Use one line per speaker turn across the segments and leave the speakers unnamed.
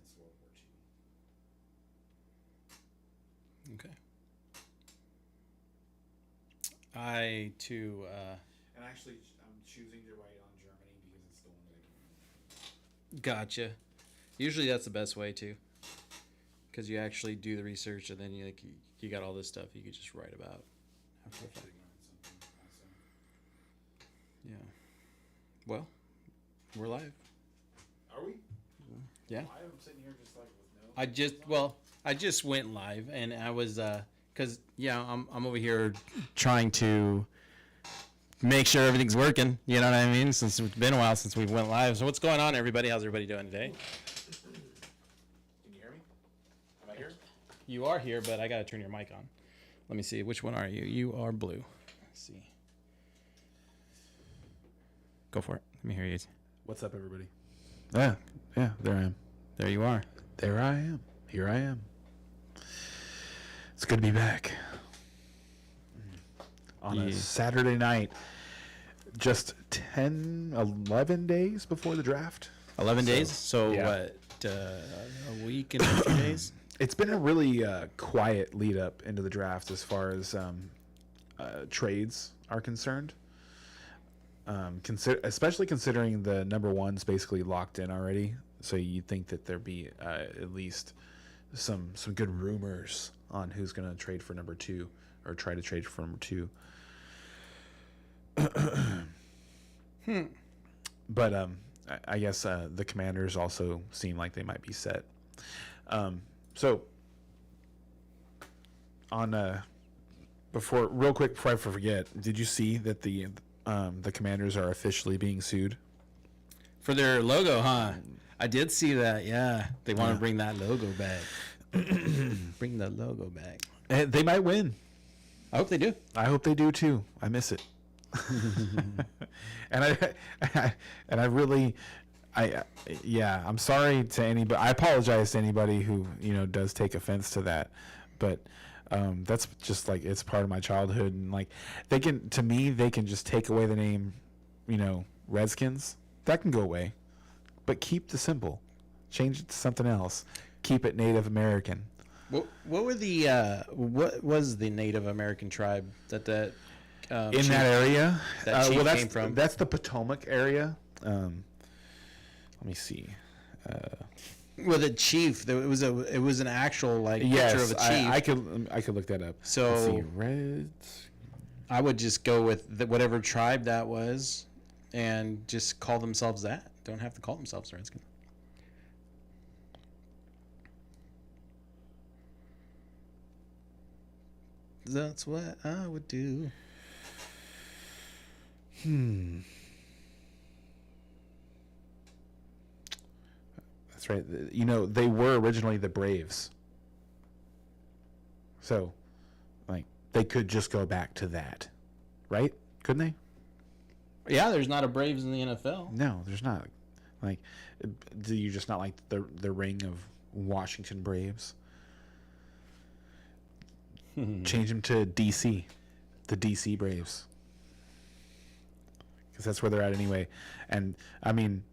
since World War II.
Okay. I too.
And actually, I'm choosing to write on Germany because it's the one that I can.
Gotcha. Usually that's the best way too, because you actually do the research and then you got all this stuff you could just write about. After the fact. Yeah. Well, we're live.
Are we?
Yeah.
I'm sitting here just like with no.
I just went live and I was because I'm over here trying to make sure everything's working. You know what I mean? Since it's been a while since we went live. So what's going on, everybody? How's everybody doing today?
Can you hear me? Am I here?
You are here, but I gotta turn your mic on. Let me see. Which one are you? You are blue. Let's see. Go for it. Let me hear you.
What's up, everybody?
Yeah, there I am.
There you are.
There I am. Here I am. It's good to be back. On a Saturday night, just 10, 11 days before the draft.
11 days? So
yeah.
what, a week and a few days?
It's been a really quiet lead up into the draft as far as trades are concerned. Especially considering the number one's basically locked in already. So you'd think that there'd be at least some good rumors on who's going to trade for number two or try to trade for number two. But I guess the Commanders also seem like they might be set. So on real quick before I forget, did you see that the Commanders are officially being sued
For their logo, huh? I did see that, yeah. They want to bring that logo back. Bring the logo back.
They might win.
I hope they do.
I hope they do too. I miss it. and I'm sorry to anybody. I apologize to anybody who does take offense to that, but that's just like it's part of my childhood, and like they can just take away the name, Redskins. That can go away, but keep the symbol, change it to something else. Keep it Native American.
What was the Native American tribe that
in that area?
That chief came from?
That's the Potomac area. Let me see.
Well, the chief. It was an actual picture of a chief.
I could look that up.
So
let's see. Reds.
I would just go with whatever tribe that was, and just call themselves that. Don't have to call themselves Redskins. That's what I would do.
That's right. They were originally the Braves. So, they could just go back to that, right? Couldn't they?
Yeah, there's not a Braves in the NFL.
No, there's not. Do you just not like the ring of Washington Braves? Change them to DC, the DC Braves, because that's where they're at anyway. And I mean,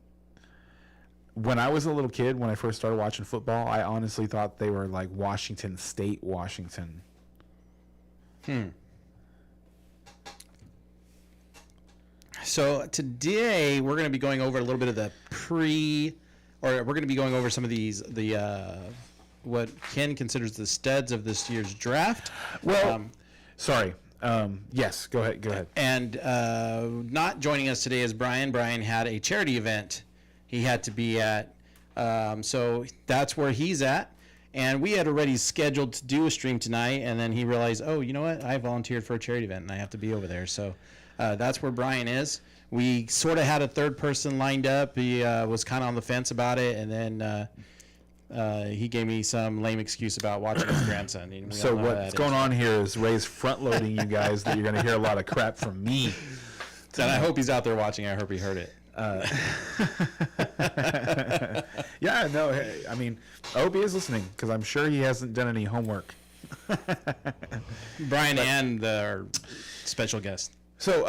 when I was a little kid, when I first started watching football, I honestly thought they were like Washington State, Washington.
So today we're going to be going over a little bit of we're going to be going over some of what Ken considers the studs of this year's draft.
Well, sorry. Yes, go ahead.
And not joining us today is Brian. Brian had a charity event he had to be at. So that's where he's at. And we had already scheduled to do a stream tonight, and then he realized, oh, you know what? I volunteered for a charity event, and I have to be over there. So that's where Brian is. We sort of had a third person lined up. He was kind of on the fence about it, and then he gave me some lame excuse about watching his grandson.
So what's going on here is Ray's front-loading you guys that you're going to hear a lot of crap from me.
And I hope he's out there watching. I hope he heard it.
Yeah, no, hey, I mean, I hope he is listening because I'm sure he hasn't done any homework.
Brian and our special guest.
So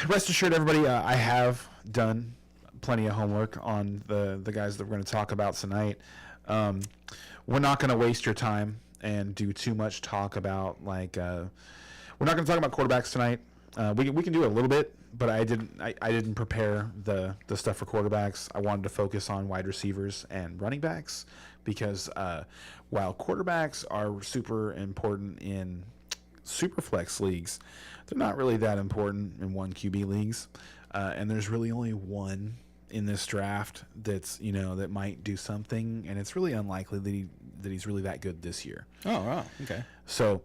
rest assured, everybody, I have done plenty of homework on the guys that we're going to talk about tonight. We're not going to waste your time and do too much talk about we're not going to talk about quarterbacks tonight. We can do it a little bit, but I didn't prepare the stuff for quarterbacks. I wanted to focus on wide receivers and running backs because while quarterbacks are super important in super flex leagues, they're not really that important in 1 QB leagues, and there's really only one in this draft that's that might do something, and it's really unlikely that he's really that good this year.
Oh, wow. Okay.
So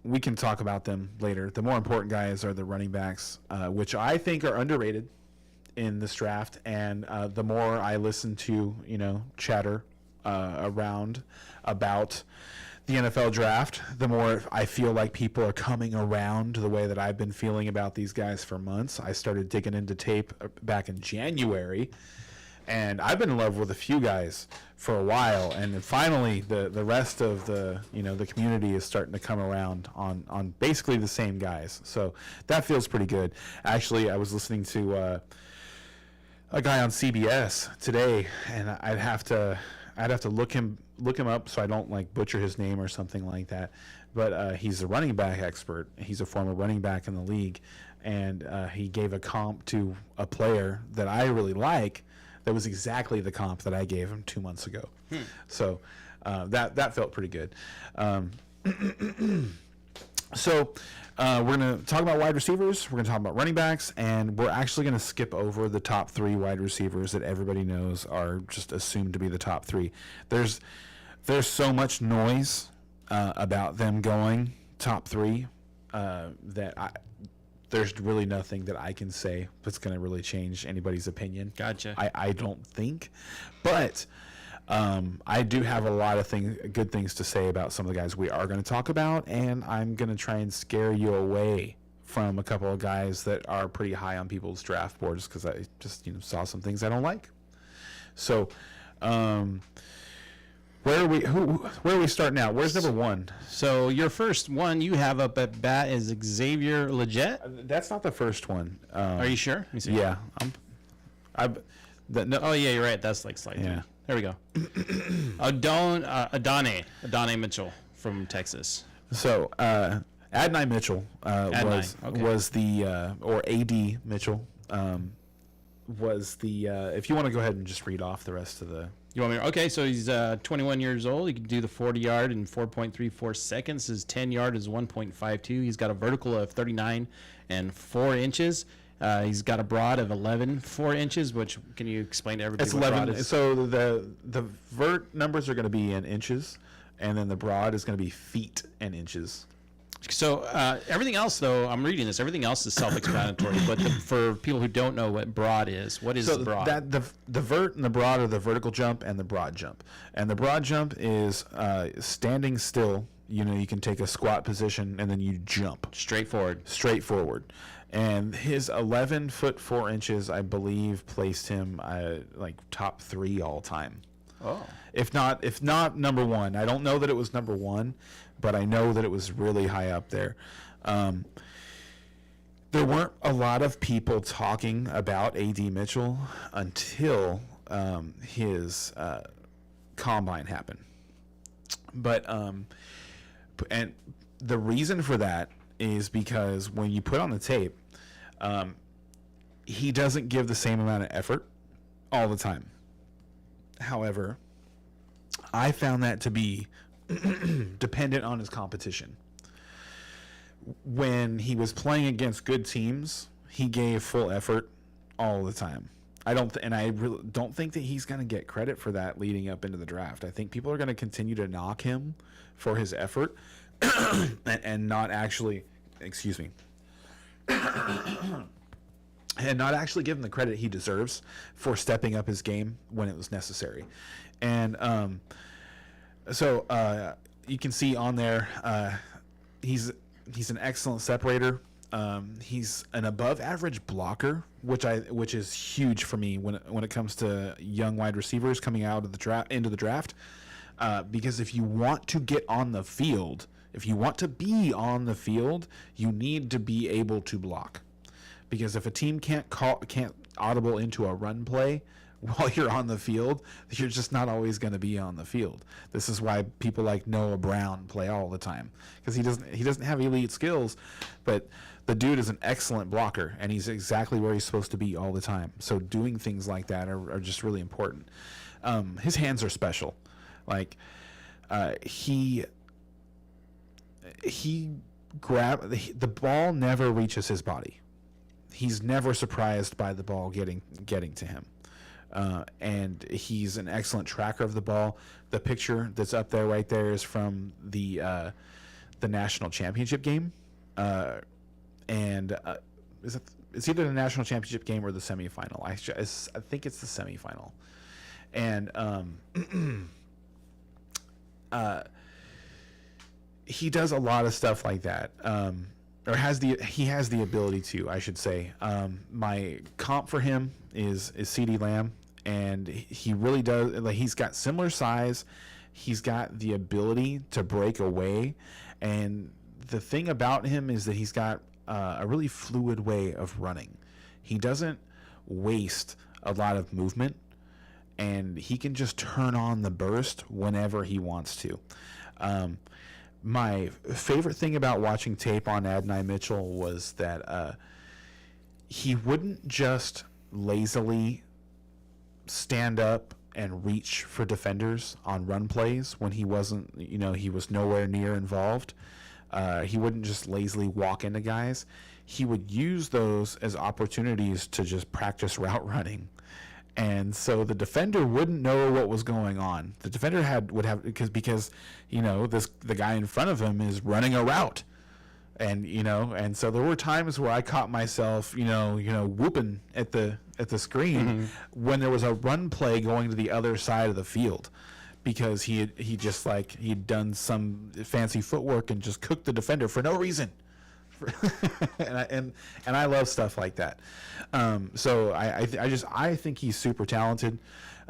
we can talk about them later. The more important guys are the running backs, which I think are underrated in this draft. And the more I listen to chatter around about the NFL draft, the more I feel like people are coming around the way that I've been feeling about these guys for months. I started digging into tape back in January, and I've been in love with a few guys for a while, and then finally the rest of the the community is starting to come around on basically the same guys. So that feels pretty good. Actually, I was listening to a guy on CBS today, and I'd have to look him up so I don't butcher his name or something like that. But he's a running back expert. He's a former running back in the league, and he gave a comp to a player that I really like. That was exactly the comp that I gave him 2 months ago. So that felt pretty good. So we're going to talk about wide receivers. We're going to talk about running backs, and we're actually going to skip over the top 3 wide receivers that everybody knows are just assumed to be the top 3. There's so much noise about them going top 3 that there's really nothing that I can say that's going to really change anybody's opinion.
Gotcha.
I don't think. But I do have a lot of good things to say about some of the guys we are going to talk about, and I'm going to try and scare you away from a couple of guys that are pretty high on people's draft boards because I just saw some things I don't like. So where are we starting out? Where's number 1?
So your first one you have up at bat is Xavier Legette.
That's not the first one.
Are you sure? Let me see.
Yeah.
Oh yeah, you're right. That's slightly.
Yeah.
There we go. Adonai Mitchell from Texas.
So Adonai Mitchell was the or AD Mitchell was the if you want to go ahead and just read off the rest of the.
You want me? Okay, so he's 21 years old. He can do the 40-yard in 4.34 seconds. His 10-yard is 1.52. He's got a vertical of 39 and 4 inches. He's got a broad of 4 inches, which can you explain to everybody?
It's
what
11.
broad is?
So the vert numbers are going to be in inches, and then the broad is going to be feet and inches.
So everything else, though, I'm reading this. Everything else is self-explanatory. But for people who don't know what broad is, what is broad?
The vert and the broad are the vertical jump and the broad jump. And the broad jump is standing still. You can take a squat position and then you jump
Straight forward.
And his 11 foot 4 inches, I believe, placed him top 3 all time.
Oh.
If not number 1. I don't know that it was number 1, but I know that it was really high up there. There weren't a lot of people talking about AD Mitchell until his combine happened. But and the reason for that is because when you put on the tape, he doesn't give the same amount of effort all the time. However, I found that to be dependent on his competition. When he was playing against good teams, he gave full effort all the time. I really don't think that he's going to get credit for that leading up into the draft. I think people are going to continue to knock him for his effort and not actually, and not actually give him the credit he deserves for stepping up his game when it was necessary. And so you can see on there, he's an excellent separator. He's an above average blocker, which is huge for me when it comes to young wide receivers coming out of the into the draft. Because if you want to get on the field, if you want to be on the field, you need to be able to block. Because if a team can't audible into a run play while you're on the field, you're just not always going to be on the field. This is why people like Noah Brown play all the time, because he doesn't have elite skills, but the dude is an excellent blocker, and he's exactly where he's supposed to be all the time. So doing things like that are just really important. His hands are special. Like he the ball never reaches his body. He's never surprised by the ball getting to him. And he's an excellent tracker of the ball. The picture that's up there right there is from the national championship game. It's either the national championship game or the semifinal. I think it's the semifinal. And he does a lot of stuff like that. He has the ability to, I should say. My comp for him is CeeDee Lamb, and he really does. Like, he's got similar size. He's got the ability to break away, and the thing about him is that he's got a really fluid way of running. He doesn't waste a lot of movement, and he can just turn on the burst whenever he wants to. My favorite thing about watching tape on Adonai Mitchell was that he wouldn't just lazily stand up and reach for defenders on run plays when he wasn't, he was nowhere near involved. He wouldn't just lazily walk into guys. He would use those as opportunities to just practice route running. And so the defender wouldn't know what was going on. The defender would have because the guy in front of him is running a route, and so there were times where I caught myself whooping at the screen when there was a run play going to the other side of the field, because he'd done some fancy footwork and just cooked the defender for no reason. and I love stuff like that. So I think he's super talented.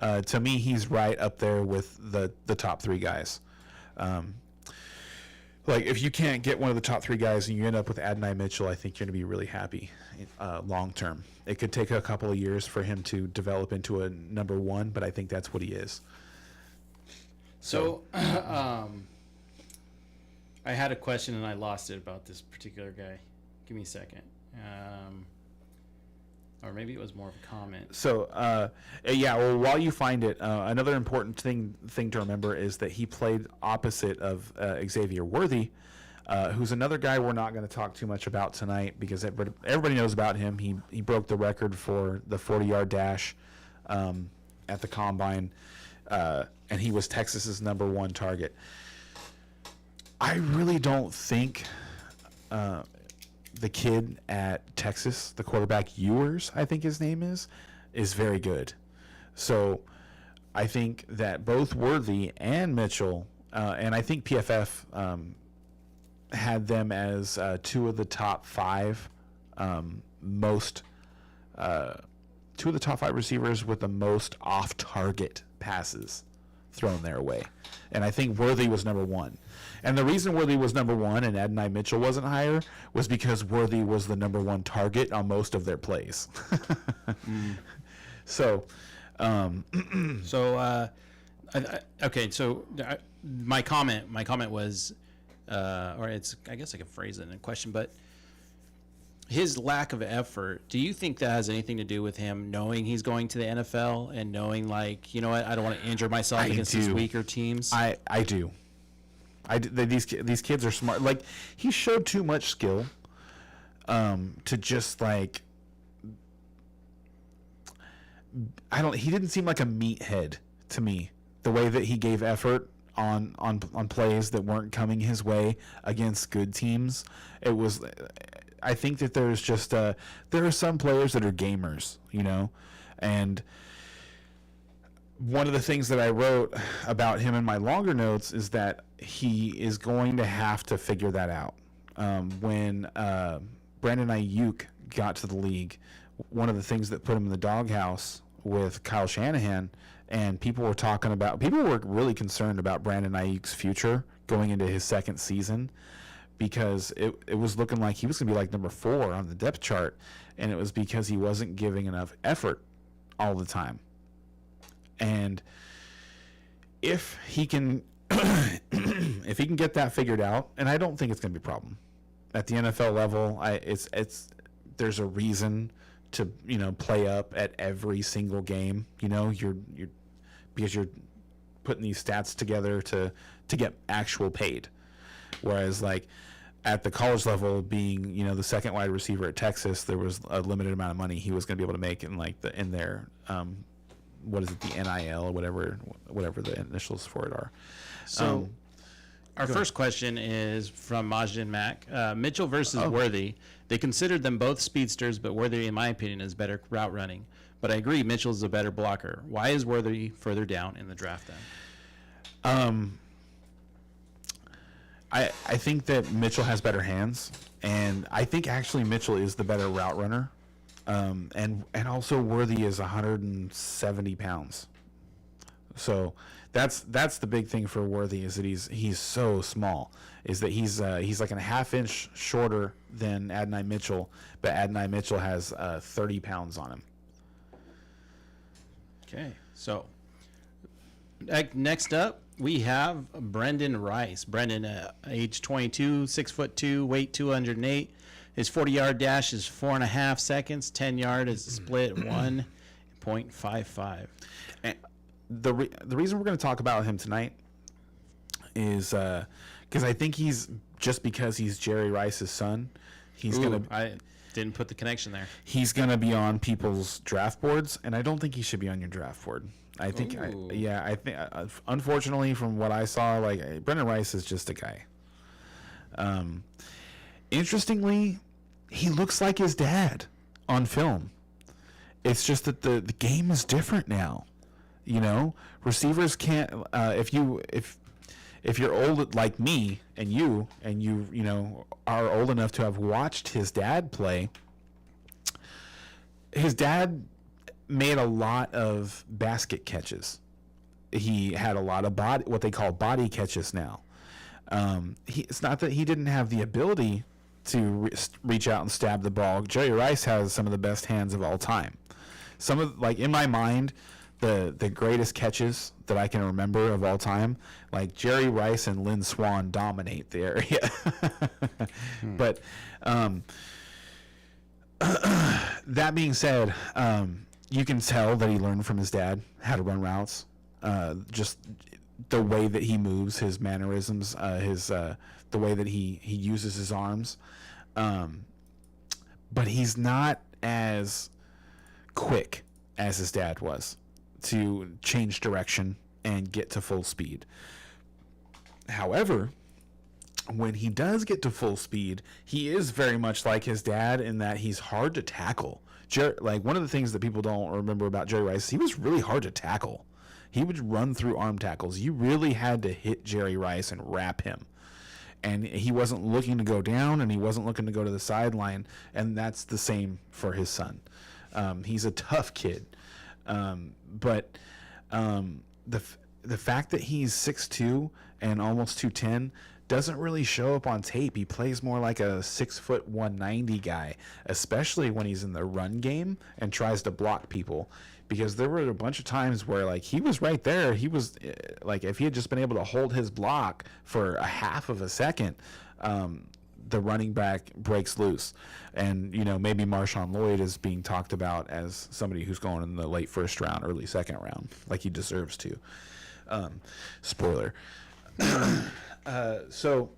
To me, he's right up there with the top three guys. Like, if you can't get one of the top three guys and you end up with Adonai Mitchell, I think you're going to be really happy long term. It could take a couple of years for him to develop into a number one, but I think that's what he is.
So I had a question and I lost it about this particular guy. Give me a second. Or maybe it was more of a comment.
So, well, while you find it, another important thing to remember is that he played opposite of Xavier Worthy, who's another guy we're not going to talk too much about tonight because everybody knows about him. He broke the record for the 40-yard dash at the Combine, and he was Texas's number one target. I really don't think the kid at Texas, the quarterback Ewers, I think his name is very good. So I think that both Worthy and Mitchell, and I think PFF had them as two of the top five receivers with the most off-target passes thrown their way. And I think Worthy was number one. And the reason Worthy was number one and Adonai Mitchell wasn't higher was because Worthy was the number one target on most of their plays. So,
okay. So my comment was, or I guess I can phrase it in a question, but his lack of effort, do you think that has anything to do with him knowing he's going to the NFL and knowing, like, I don't want to injure myself against these weaker teams?
I do. These kids are smart. Like, he showed too much skill to just, like, he didn't seem like a meathead to me. The way that he gave effort on plays that weren't coming his way against good teams, it was. I think that there's just there are some players that are gamers, and one of the things that I wrote about him in my longer notes is that he is going to have to figure that out. When Brandon Ayuk got to the league, one of the things that put him in the doghouse with Kyle Shanahan, and people were really concerned about Brandon Ayuk's future going into his second season, because it was looking like he was going to be like number 4 on the depth chart, and it was because he wasn't giving enough effort all the time. And if he can if he can get that figured out, and I don't think it's going to be a problem at the NFL level, there's a reason to, you know, play up at every single game. You know, you're because you're putting these stats together to get actual paid. Whereas like at the college level, being, you know, the second wide receiver at Texas, there was a limited amount of money he was going to be able to make in like in their what is it, the NIL or whatever the initials for it are.
So our first question is from Majid Mack. Mitchell versus Worthy. They considered them both speedsters, but Worthy, in my opinion, is better route running. But I agree, Mitchell's a better blocker. Why is Worthy further down in the draft then?
I think that Mitchell has better hands, and I think actually Mitchell is the better route runner. And also Worthy is 170 pounds. So that's the big thing for Worthy, is that he's so small, is that he's like a half inch shorter than Adonai Mitchell, but Adonai Mitchell has 30 pounds on him.
Okay, so next up we have Brendan Rice. Brendan, age 22, 6'2", weight 208. His 40-yard dash is 4.5 seconds. 10-yard is split 1.55.
And the reason we're going to talk about him tonight is because I think because he's Jerry Rice's son,
I didn't put the connection there.
He's gonna be on people's draft boards, and I don't think he should be on your draft board. I think, unfortunately, from what I saw, like Brendan Rice is just a guy. Interestingly, he looks like his dad on film. It's just that the game is different now. You know, receivers can't. If you're old like me and you know are old enough to have watched his dad play, his dad made a lot of basket catches. He had a lot of what they call body catches now. It's not that he didn't have the ability to reach out and stab the ball. Jerry Rice has some of the best hands of all time. Some of, like, in my mind, the greatest catches that I can remember of all time, like Jerry Rice and Lynn Swann dominate the area. But that being said, you can tell that he learned from his dad how to run routes. Just the way that he moves, his mannerisms, the way that he uses his arms. But he's not as quick as his dad was to change direction and get to full speed. However, when he does get to full speed, he is very much like his dad in that he's hard to tackle. Like, one of the things that people don't remember about Jerry Rice, he was really hard to tackle. He would run through arm tackles. You really had to hit Jerry Rice and wrap him. And he wasn't looking to go down, and he wasn't looking to go to the sideline, and that's the same for his son. He's a tough kid. But the fact that he's 6'2" and almost 210 doesn't really show up on tape. He plays more like a 6'1", 190 guy, especially when he's in the run game and tries to block people. Because there were a bunch of times where, like, he was right there. He was like, if he had just been able to hold his block for a half of a second, the running back breaks loose. And, you know, maybe Marshawn Lloyd is being talked about as somebody who's going in the late first round, early second round, like he deserves to. Spoiler. So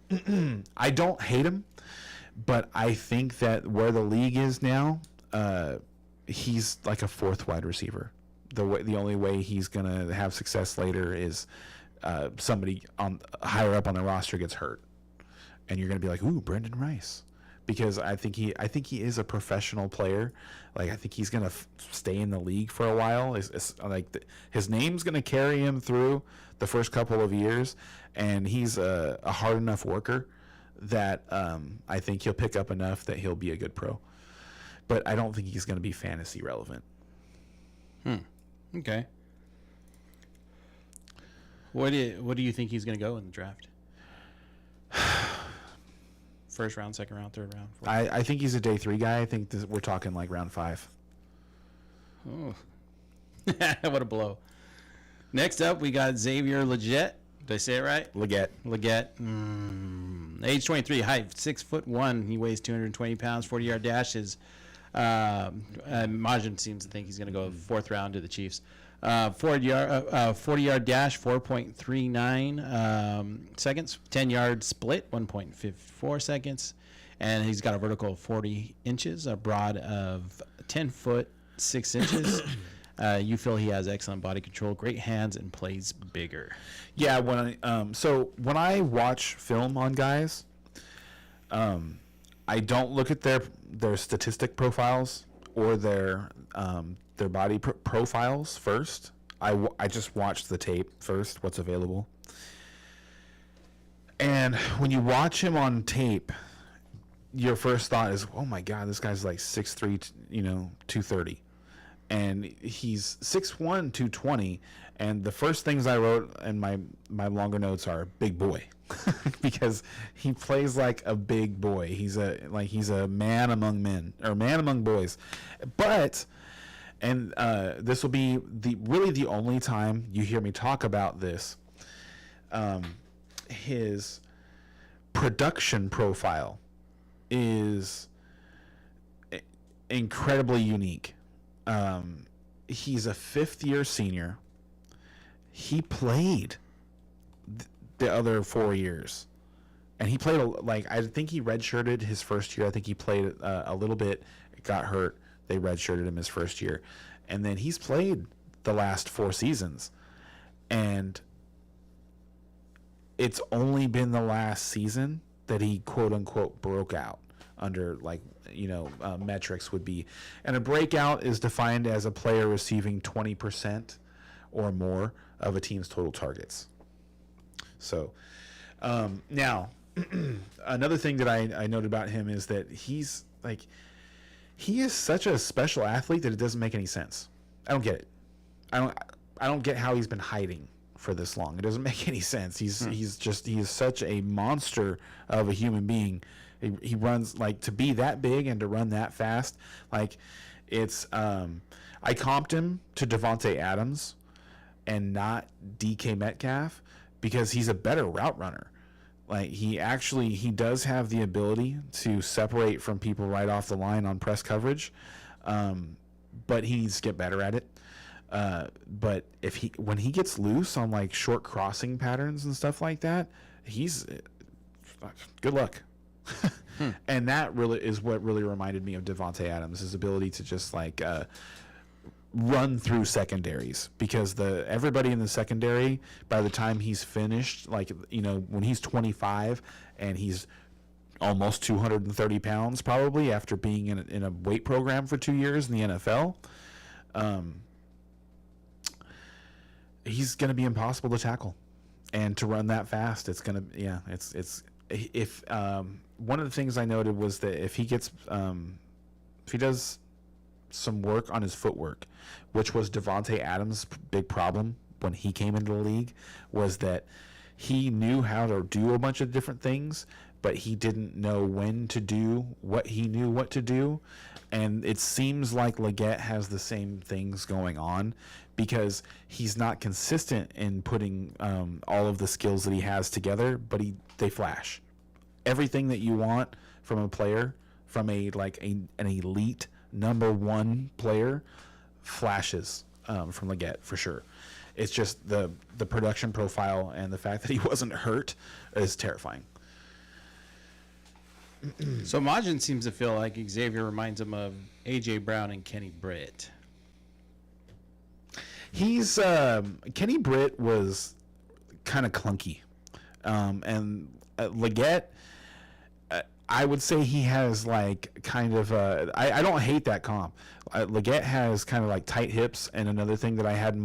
I don't hate him, but I think that where the league is now, he's like a fourth wide receiver. The only way he's gonna have success later is somebody on higher up on the roster gets hurt, and you're gonna be like, "Ooh, Brendan Rice," because I think he is a professional player. Like, I think he's gonna stay in the league for a while. His name's gonna carry him through the first couple of years, and he's a hard enough worker that I think he'll pick up enough that he'll be a good pro. But I don't think he's going to be fantasy relevant.
Okay. What do you think he's going to go in the draft? First round, second round, third round?
I think he's a day 3 guy. I think we're talking like round 5.
Oh. What a blow. Next up, we got Xavier Leggett. Did I say it right?
Leggett.
Age 23, height 6'1". He weighs 220 pounds. 40-yard dash is. Majin seems to think he's going to go fourth round to the Chiefs. 40-yard dash 4.39 seconds. 10-yard split 1.54 seconds, and he's got a vertical of 40 inches, a broad of 10 foot 6 inches. You feel he has excellent body control, great hands, and plays bigger.
Yeah, when I watch film on guys, I don't look at their statistic profiles or their body profiles first. I just watch the tape first, what's available. And when you watch him on tape, your first thought is, oh my God, this guy's like 6'3", 230. And he's 6'1", 220. And the first things I wrote in my longer notes are big boy. Because he plays like a big boy. He's a man among men, or man among boys. But, and this will be the only time you hear me talk about this, his production profile is incredibly unique. He's a fifth-year senior. He played the other 4 years, and he played I think he redshirted his first year. I think he played a little bit, got hurt. They redshirted him his first year, and then he's played the last 4 seasons, and it's only been the last season that he quote unquote broke out under metrics would be. And a breakout is defined as a player receiving 20% or more of a team's total targets. So now another thing that I noted about him is that he is such a special athlete that it doesn't make any sense. I don't get it. I don't get how he's been hiding for this long. It doesn't make any sense. He is such a monster of a human being. He runs to be that big and to run that fast. I comped him to Devontae Adams and not DK Metcalf because he's a better route runner. He does have the ability to separate from people right off the line on press coverage, but he needs to get better at it. But when he gets loose on short crossing patterns and stuff like that, he's good luck. And that really is what really reminded me of Devontae Adams, his ability to just run through secondaries, because everybody in the secondary, by the time he's finished, when he's 25 and he's almost 230 pounds probably after being in a weight program for 2 years in the NFL, he's going to be impossible to tackle, and to run that fast, it's going to, if one of the things I noted was that if he does some work on his footwork, which was Devontae Adams' big problem when he came into the league, was that he knew how to do a bunch of different things, but he didn't know when to do what he knew what to do. And it seems like Leggett has the same things going on, because he's not consistent in putting all of the skills that he has together, but they flash. Everything that you want from a player, from an elite number one player, flashes from Leggett for sure. It's just the production profile and the fact that he wasn't hurt is terrifying.
So Majin seems to feel like Xavier reminds him of A.J. Brown and Kenny Britt.
He's Kenny Britt was kind of clunky, and Leggett, I would say he has kind of I don't hate that comp. Leggett has kind of tight hips, and another thing that I had in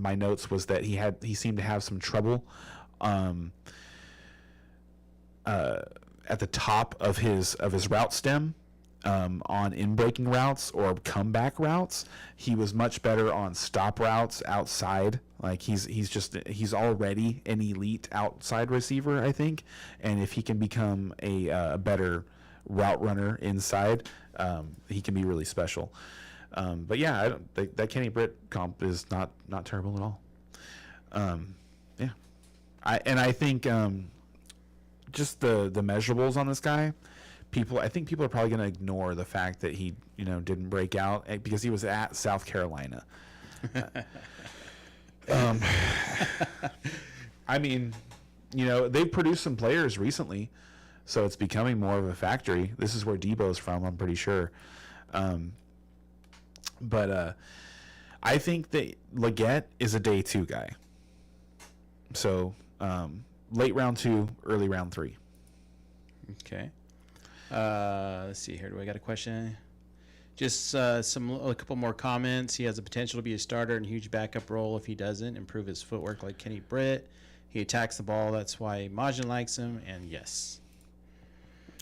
my notes was that he seemed to have some trouble at the top of his route stem. On in-breaking routes or comeback routes, he was much better on stop routes outside. He's already an elite outside receiver, I think, and if he can become a better route runner inside, he can be really special. But yeah, that Kenny Britt comp is not terrible at all. Yeah, I think just the measurables on this guy, I think people are probably going to ignore the fact that he didn't break out because he was at South Carolina. I mean, they've produced some players recently, so it's becoming more of a factory. This is where Debo's from, I'm pretty sure. But I think that Leggett is a day 2 guy. So late round 2, early round 3.
Okay. Let's see here. Do I got a question? Just a couple more comments. He has the potential to be a starter and huge backup role if he doesn't improve his footwork like Kenny Britt. He attacks the ball. That's why Majin likes him. And yes.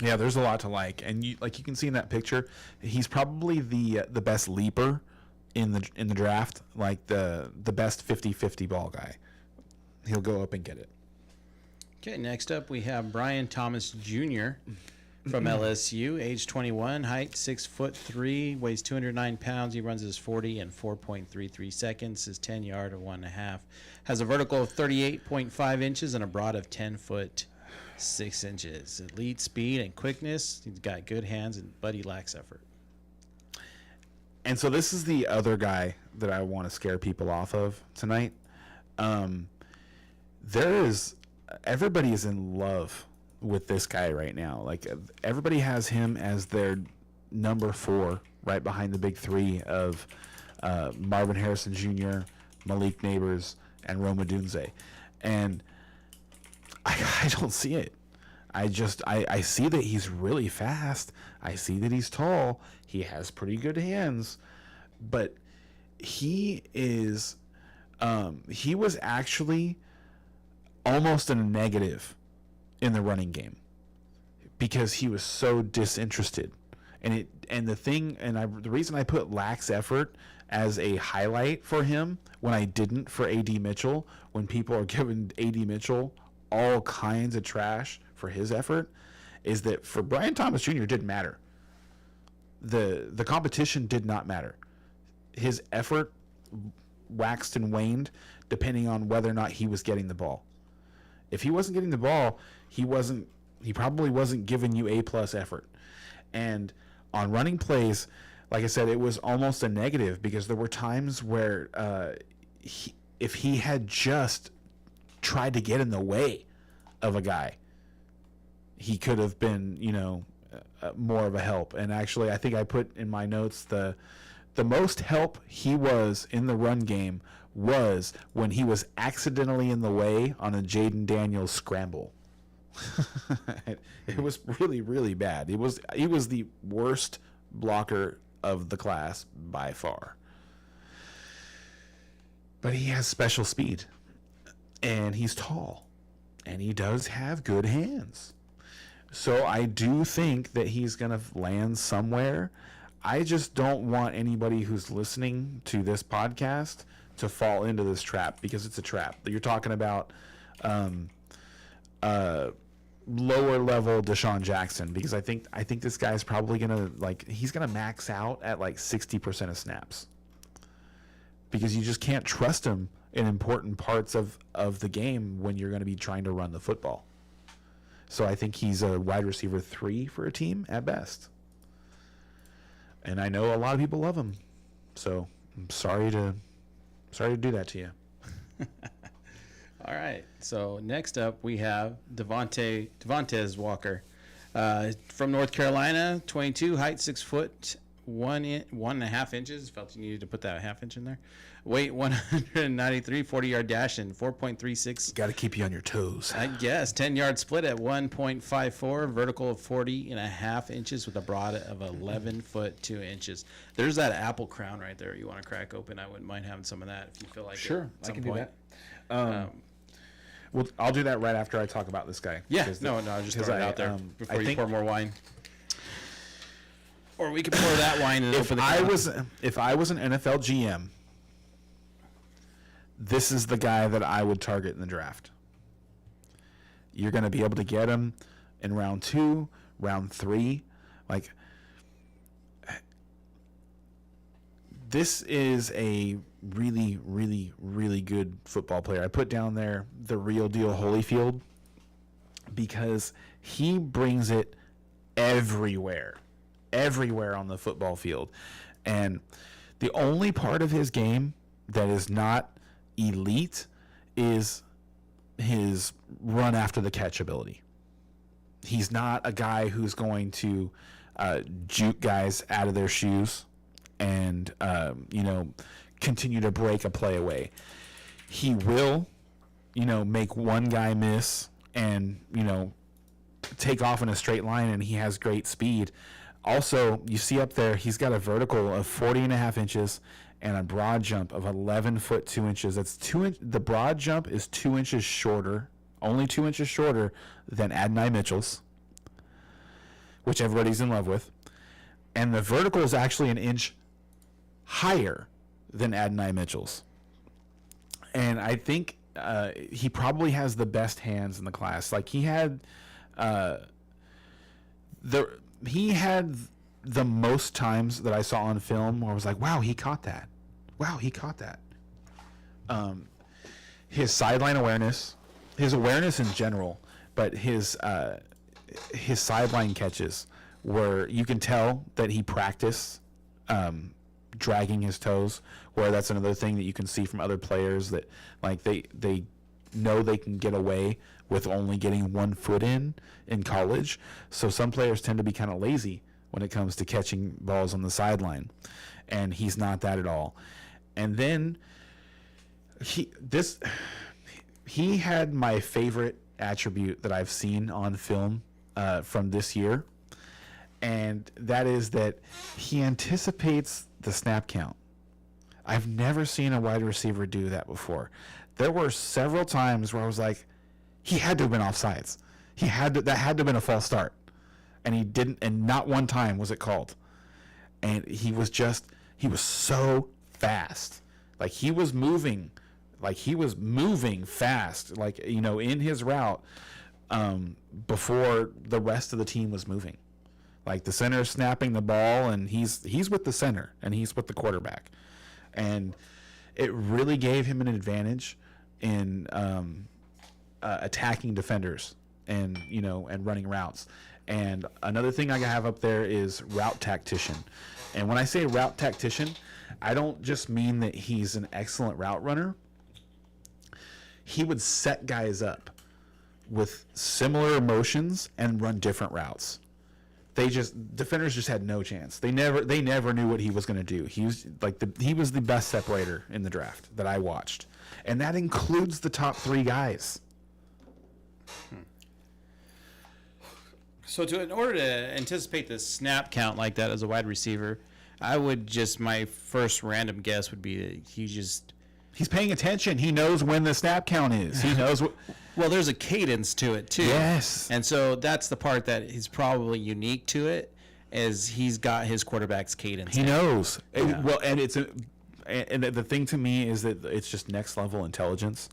Yeah, there's a lot to like, and you can see in that picture, he's probably the best leaper in the draft, like the best 50-50 ball guy. He'll go up and get it.
Okay, next up we have Brian Thomas Jr. from LSU, age 21, height 6'3", weighs 209 pounds. He runs his 40 in 4.33 seconds. His 10-yard of 1.5 has a vertical of 38.5 inches and a broad of 10'6". Elite speed and quickness. He's got good hands, but he lacks effort.
And so this is the other guy that I want to scare people off of tonight. Everybody is in love with this guy right now. Like, everybody has him as their number 4, right behind the big 3 of Marvin Harrison Jr., Malik Neighbors, and Rome Odunze. And I don't see it. I see that he's really fast. I see that he's tall. He has pretty good hands. But he was actually almost a negative in the running game because he was so disinterested. The reason I put lax effort as a highlight for him when I didn't for A.D. Mitchell, when people are giving A.D. Mitchell all kinds of trash for his effort, is that for Brian Thomas Jr. it didn't matter. The competition did not matter. His effort waxed and waned depending on whether or not he was getting the ball. If he wasn't getting the ball, he probably wasn't giving you A+ effort. And on running plays, like I said, it was almost a negative because there were times where if he had just tried to get in the way of a guy, he could have been, more of a help. And actually, I think I put in my notes the most help he was in the run game was when he was accidentally in the way on a Jaden Daniels scramble. It was really, really bad. He was the worst blocker of the class by far. But he has special speed, and he's tall, and he does have good hands. So I do think that he's going to land somewhere. I just don't want anybody who's listening to this podcast to fall into this trap, because it's a trap. You're talking about lower level Deshaun Jackson, because I think this guy's probably gonna he's gonna max out at 60% of snaps, because you just can't trust him in important parts of the game when you're going to be trying to run the football. So I think he's a wide receiver 3 for a team at best. And I know a lot of people love him, so I'm sorry to do that to you.
All right. So next up we have Devontae Walker, from North Carolina, 22, height 6 foot 1.5 inches. Felt you needed to put that half inch in there. Weight 193, 40-yard dash in 4.36.
Got to keep you on your toes.
I guess 10-yard split at 1.54, vertical of 40.5 inches with a broad of 11 foot 2 inches. There's that apple crown right there. You want to crack open? I wouldn't mind having some of that if you feel like
sure,
it.
I can do that. Well, I'll do that right after I talk about this guy.
Yeah, no, I just throw it out there before you pour more wine. Or we could pour that wine in.
If I was an NFL GM, this is the guy that I would target in the draft. You're going to be able to get him in round 2, round 3. this is a really, really, really good football player. I put down there the real deal Holyfield because he brings it everywhere on the football field. And the only part of his game that is not elite is his run after the catch ability. He's not a guy who's going to juke guys out of their shoes and continue to break a play away. He will make one guy miss and take off in a straight line, and he has great speed. Also, you see up there, he's got a vertical of 40.5 inches and a broad jump of 11 foot 2 inches. That's the broad jump is 2 inches shorter, only 2 inches shorter than Adonai Mitchell's, which everybody's in love with. And the vertical is actually an inch higher than Adonai Mitchell's. And I think he probably has the best hands in the class. Like he had the most times that I saw on film where I was like, wow, he caught that. Wow, he caught that. His sideline awareness, his awareness in general, but his sideline catches where you can tell that he practiced dragging his toes, where that's another thing that you can see from other players that like they know they can get away with only getting 1 foot in college. So some players tend to be kind of lazy when it comes to catching balls on the sideline, and he's not that at all. And then he had my favorite attribute that I've seen on film from this year, and that is that he anticipates the snap count. I've never seen a wide receiver do that before. There were several times where I was like, he had to have been offsides. That had to have been a false start. And he didn't, and not one time was it called. And he was so fast. Like he was moving fast, like, in his route, before the rest of the team was moving. Like the center is snapping the ball, and he's with the center, and he's with the quarterback. And it really gave him an advantage in attacking defenders and running routes. And another thing I have up there is route tactician. And when I say route tactician, I don't just mean that he's an excellent route runner. He would set guys up with similar motions and run different routes. Defenders just had no chance. They never knew what he was going to do. He was the best separator in the draft that I watched, and that includes the top 3 guys.
So in order to anticipate the snap count like that as a wide receiver, my first random guess would be that
he's paying attention. He knows when the snap count is. He knows what.
Well, there's a cadence to it too.
Yes.
And so that's the part that is probably unique to it, is he's got his quarterback's cadence.
He knows.
Yeah.
And the thing to me is that it's just next level intelligence.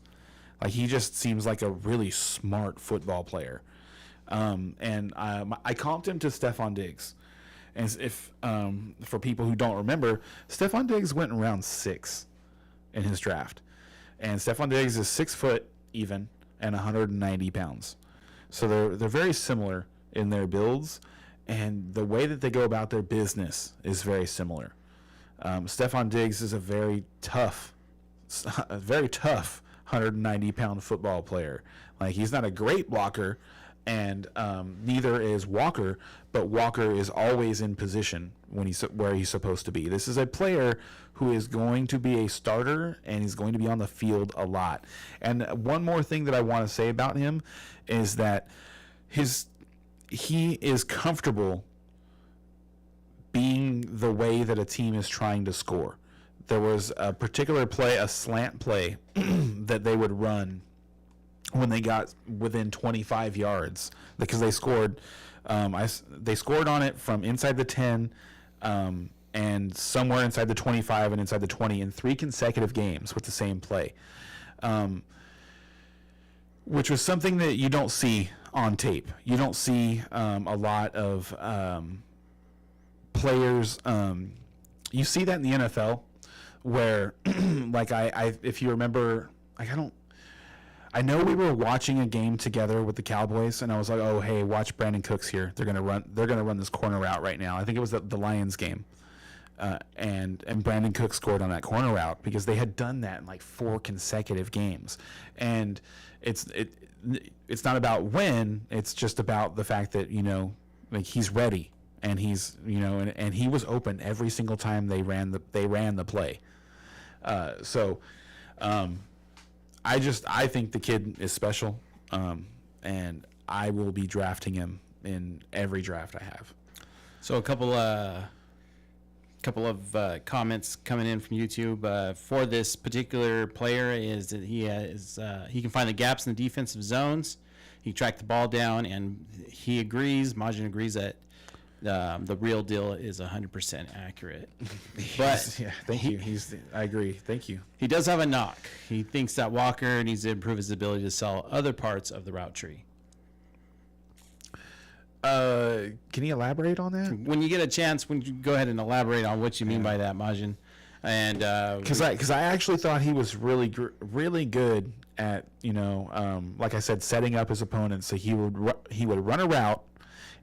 Like he just seems like a really smart football player. And I comped him to Stephon Diggs. And if for people who don't remember, Stephon Diggs went in round 6 in his draft, and Stephon Diggs is 6 foot even and 190 pounds. So they're very similar in their builds, and the way that they go about their business is very similar. Stephon Diggs is a very tough 190-pound football player. Like he's not a great blocker, and neither is Walker, but Walker is always in position where he's supposed to be. This is a player who is going to be a starter, and he's going to be on the field a lot. And one more thing that I want to say about him is that he is comfortable being the way that a team is trying to score. There was a particular play, a slant play, that they would run when they got within 25 yards, because they scored. They scored on it from inside the 10, and somewhere inside the 25 and inside the 20 in 3 consecutive games with the same play, which was something that you don't see on tape. You don't see a lot of players you see that in the NFL where, like, if you remember, like, I know we were watching a game together with the Cowboys, and I was like, "Oh, hey, watch Brandon Cooks here. They're gonna run this corner route right now." I think it was the Lions game, and Brandon Cooks scored on that corner route because they had done that in like 4 consecutive games, and it's not about when, it's just about the fact that like he's ready and he's and he was open every single time they ran the play, so. I think the kid is special, and I will be drafting him in every draft I have.
So a couple of comments coming in from YouTube for this particular player is that he can find the gaps in the defensive zones. He tracked the ball down, and he agrees. Majin agrees that the real deal is 100% accurate. But
yeah, thank you. I agree. Thank you.
He does have a knock. He thinks that Walker needs to improve his ability to sell other parts of the route tree.
Can you elaborate on that?
When you get a chance, when you go ahead and elaborate on what you mean by that, Majin. And
because I actually thought he was really good at like I said, setting up his opponents. So he would run a route,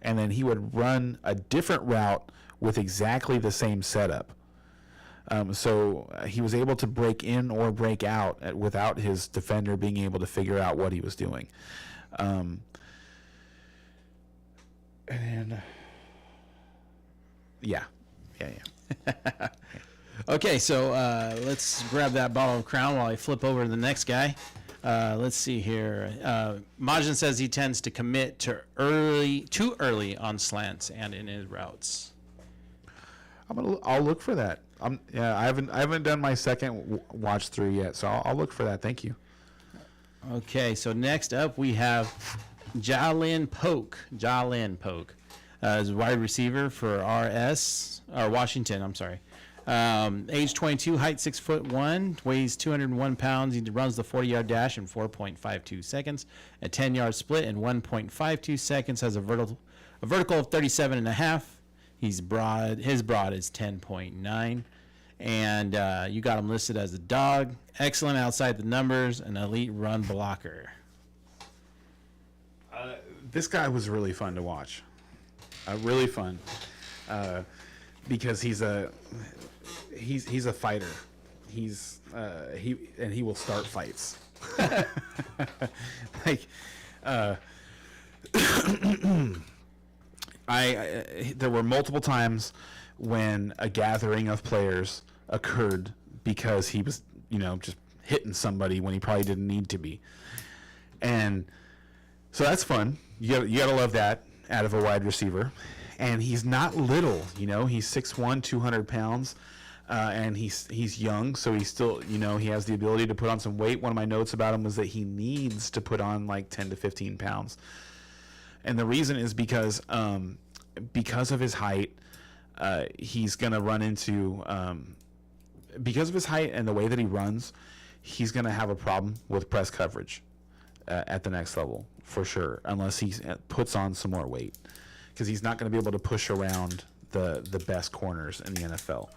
and then he would run a different route with exactly the same setup. So he was able to break in or break out without his defender being able to figure out what he was doing. And yeah.
Okay, so let's grab that bottle of Crown while I flip over to the next guy. Let's see here. Majin says he tends to commit too early on slants and in his routes.
I'll look for that. I haven't done my second watch through yet, so I'll look for that. Thank you.
Okay, so next up we have Jalen Polk. Is a wide receiver for Washington. I'm sorry. Age 22, height 6'1", weighs 201 pounds. He runs the 40-yard dash in 4.52 seconds, a 10-yard split in 1.52 seconds. Has a vertical of 37.5. His broad is 10.9, and you got him listed as a dog. Excellent outside the numbers, an elite run blocker.
This guy was really fun to watch. Really fun, because he's a fighter. He will start fights. There were multiple times when a gathering of players occurred because he was just hitting somebody when he probably didn't need to be, and so that's fun. You gotta love that out of a wide receiver. And he's not little, he's 6'1", 200 pounds, and he's young, so he's still, he has the ability to put on some weight. One of my notes about him was that he needs to put on like 10 to 15 pounds. And the reason is because of his height, he's going to run into, because of his height and the way that he runs, he's going to have a problem with press coverage at the next level, for sure, unless he puts on some more weight. Because he's not going to be able to push around the best corners in the NFL.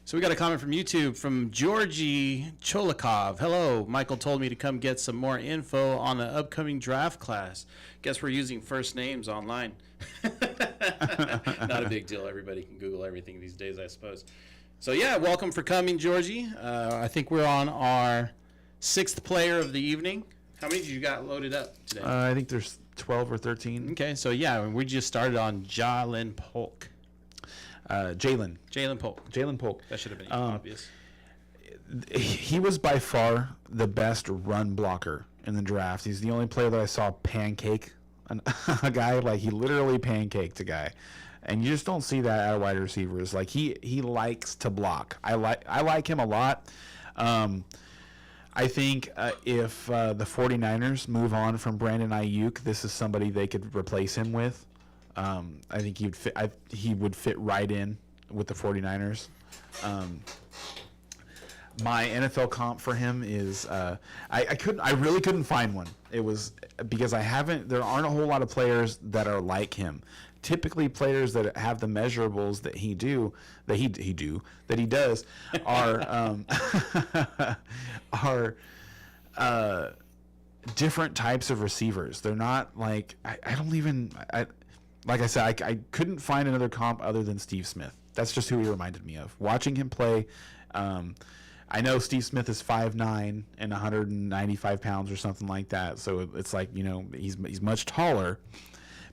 So we got a comment from YouTube from Georgie Cholikov. Hello, Michael told me to come get some more info on the upcoming draft class. Guess we're using first names online. Not a big deal. Everybody can Google everything these days, I suppose. So yeah, welcome for coming, Georgie. I think we're on our 6th player of the evening. How many did you got loaded up today?
I think there's 12 or 13.
Okay, so yeah, we just started on Jalen Polk. Jalen Polk. That should have been obvious.
He was by far the best run blocker in the draft. He's the only player that I saw pancake a guy. Like, he literally pancaked a guy. And you just don't see that out of wide receivers. Like, he likes to block. I like him a lot. I think if the 49ers move on from Brandon Ayuk, this is somebody they could replace him with. I think he would fit right in with the 49ers. My NFL comp for him is I really couldn't find one. It was because there aren't a whole lot of players that are like him. typically players that have the measurables that he does are are different types of receivers. They're not like like I said, I couldn't find another comp other than Steve Smith. That's just who he reminded me of. Watching him play, I know Steve Smith is 5'9" and 195 pounds or something like that. So it's like, he's much taller.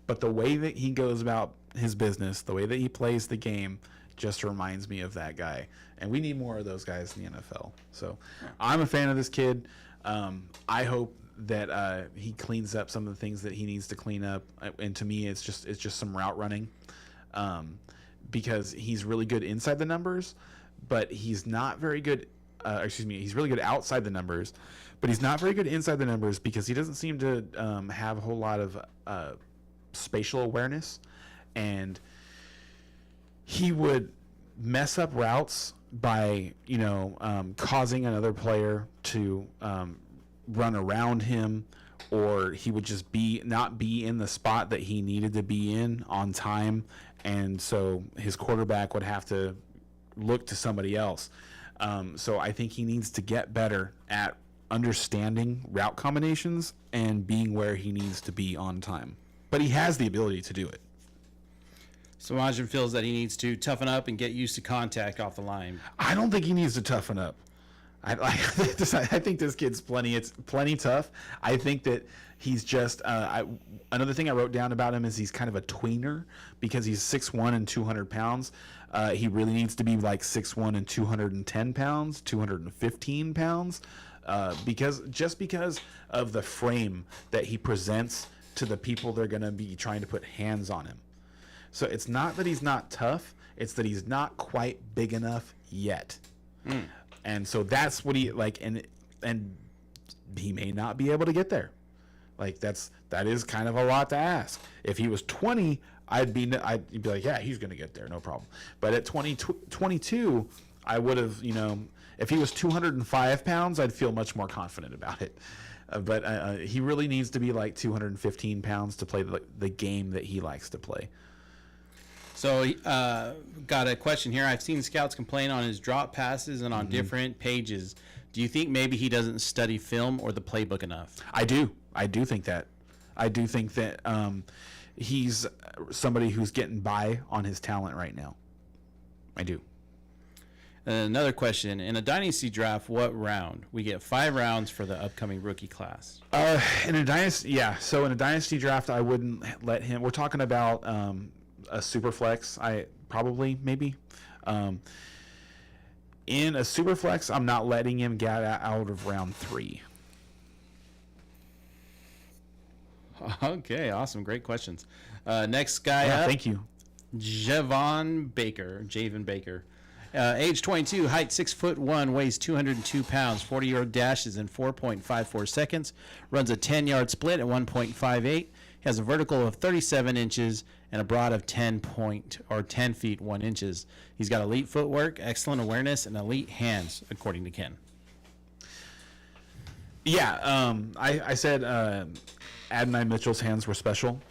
But the way that he goes about his business, the way that he plays the game, just reminds me of that guy. And we need more of those guys in the NFL. So I'm a fan of this kid. I hope that he cleans up some of the things that he needs to clean up. And to me, it's just some route running, because he's really good inside the numbers, but he's not very good. He's really good outside the numbers, but he's not very good inside the numbers because he doesn't seem to have a whole lot of spatial awareness, and he would mess up routes by causing another player to run around him, or he would just not be in the spot that he needed to be in on time, and so his quarterback would have to look to somebody else. So I think he needs to get better at understanding route combinations and being where he needs to be on time. But he has the ability to do it.
So Majan feels that he needs to toughen up and get used to contact off the line.
I don't think he needs to toughen up. I think this kid's plenty tough. I think that he's just another thing I wrote down about him is he's kind of a tweener because he's 6'1" and 200 pounds. He really needs to be like 6'1" and 210 pounds, 215 pounds, because of the frame that he presents to the people they're going to be trying to put hands on him. So it's not that he's not tough, it's that he's not quite big enough yet. And so that's what he like, and he may not be able to get there. Like that is kind of a lot to ask. If he was 20, I'd be like, yeah, he's going to get there, no problem. But at 22, I would have, if he was 205 pounds, I'd feel much more confident about it. But he really needs to be like 215 pounds to play the game that he likes to play.
So, got a question here. I've seen scouts complain on his drop passes and on different pages. Do you think maybe he doesn't study film or the playbook enough?
I do think that. I do think that he's somebody who's getting by on his talent right now. I do.
Another question. In a dynasty draft, what round? We get 5 rounds for the upcoming rookie class.
In a dynasty, yeah. So in a dynasty draft, I wouldn't let him. We're talking about a super flex. Maybe. In a super flex, I'm not letting him get out of round 3.
Okay, awesome. Great questions. Next guy up.
Thank you.
Javen Baker. Age 22, height 6'1", weighs 202 pounds, 40-yard dashes in 4.54 seconds, runs a 10-yard split at 1.58, has a vertical of 37 inches and a broad of 10 feet 1 inches. He's got elite footwork, excellent awareness, and elite hands, according to Ken.
Yeah, I said Adonai Mitchell's hands were special,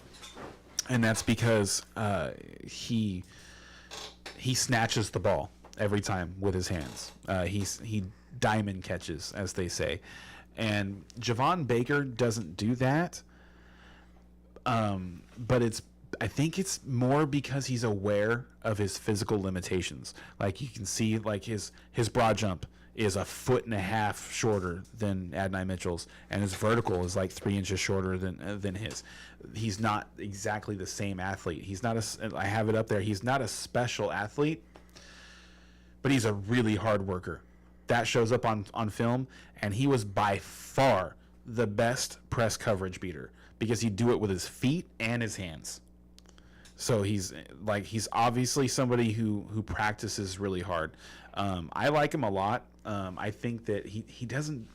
and that's because he snatches the ball every time with his hands. He diamond catches, as they say, and Javen Baker doesn't do that. But I think it's more because he's aware of his physical limitations. Like you can see, like his broad jump is 1.5 feet shorter than Adonai Mitchell's, and his vertical is like 3 inches shorter than his. He's not exactly the same athlete. He's not I have it up there. He's not a special athlete, but he's a really hard worker. That shows up on film, and he was by far the best press coverage beater because he'd do it with his feet and his hands. So he's obviously somebody who practices really hard. I like him a lot. I think that he doesn't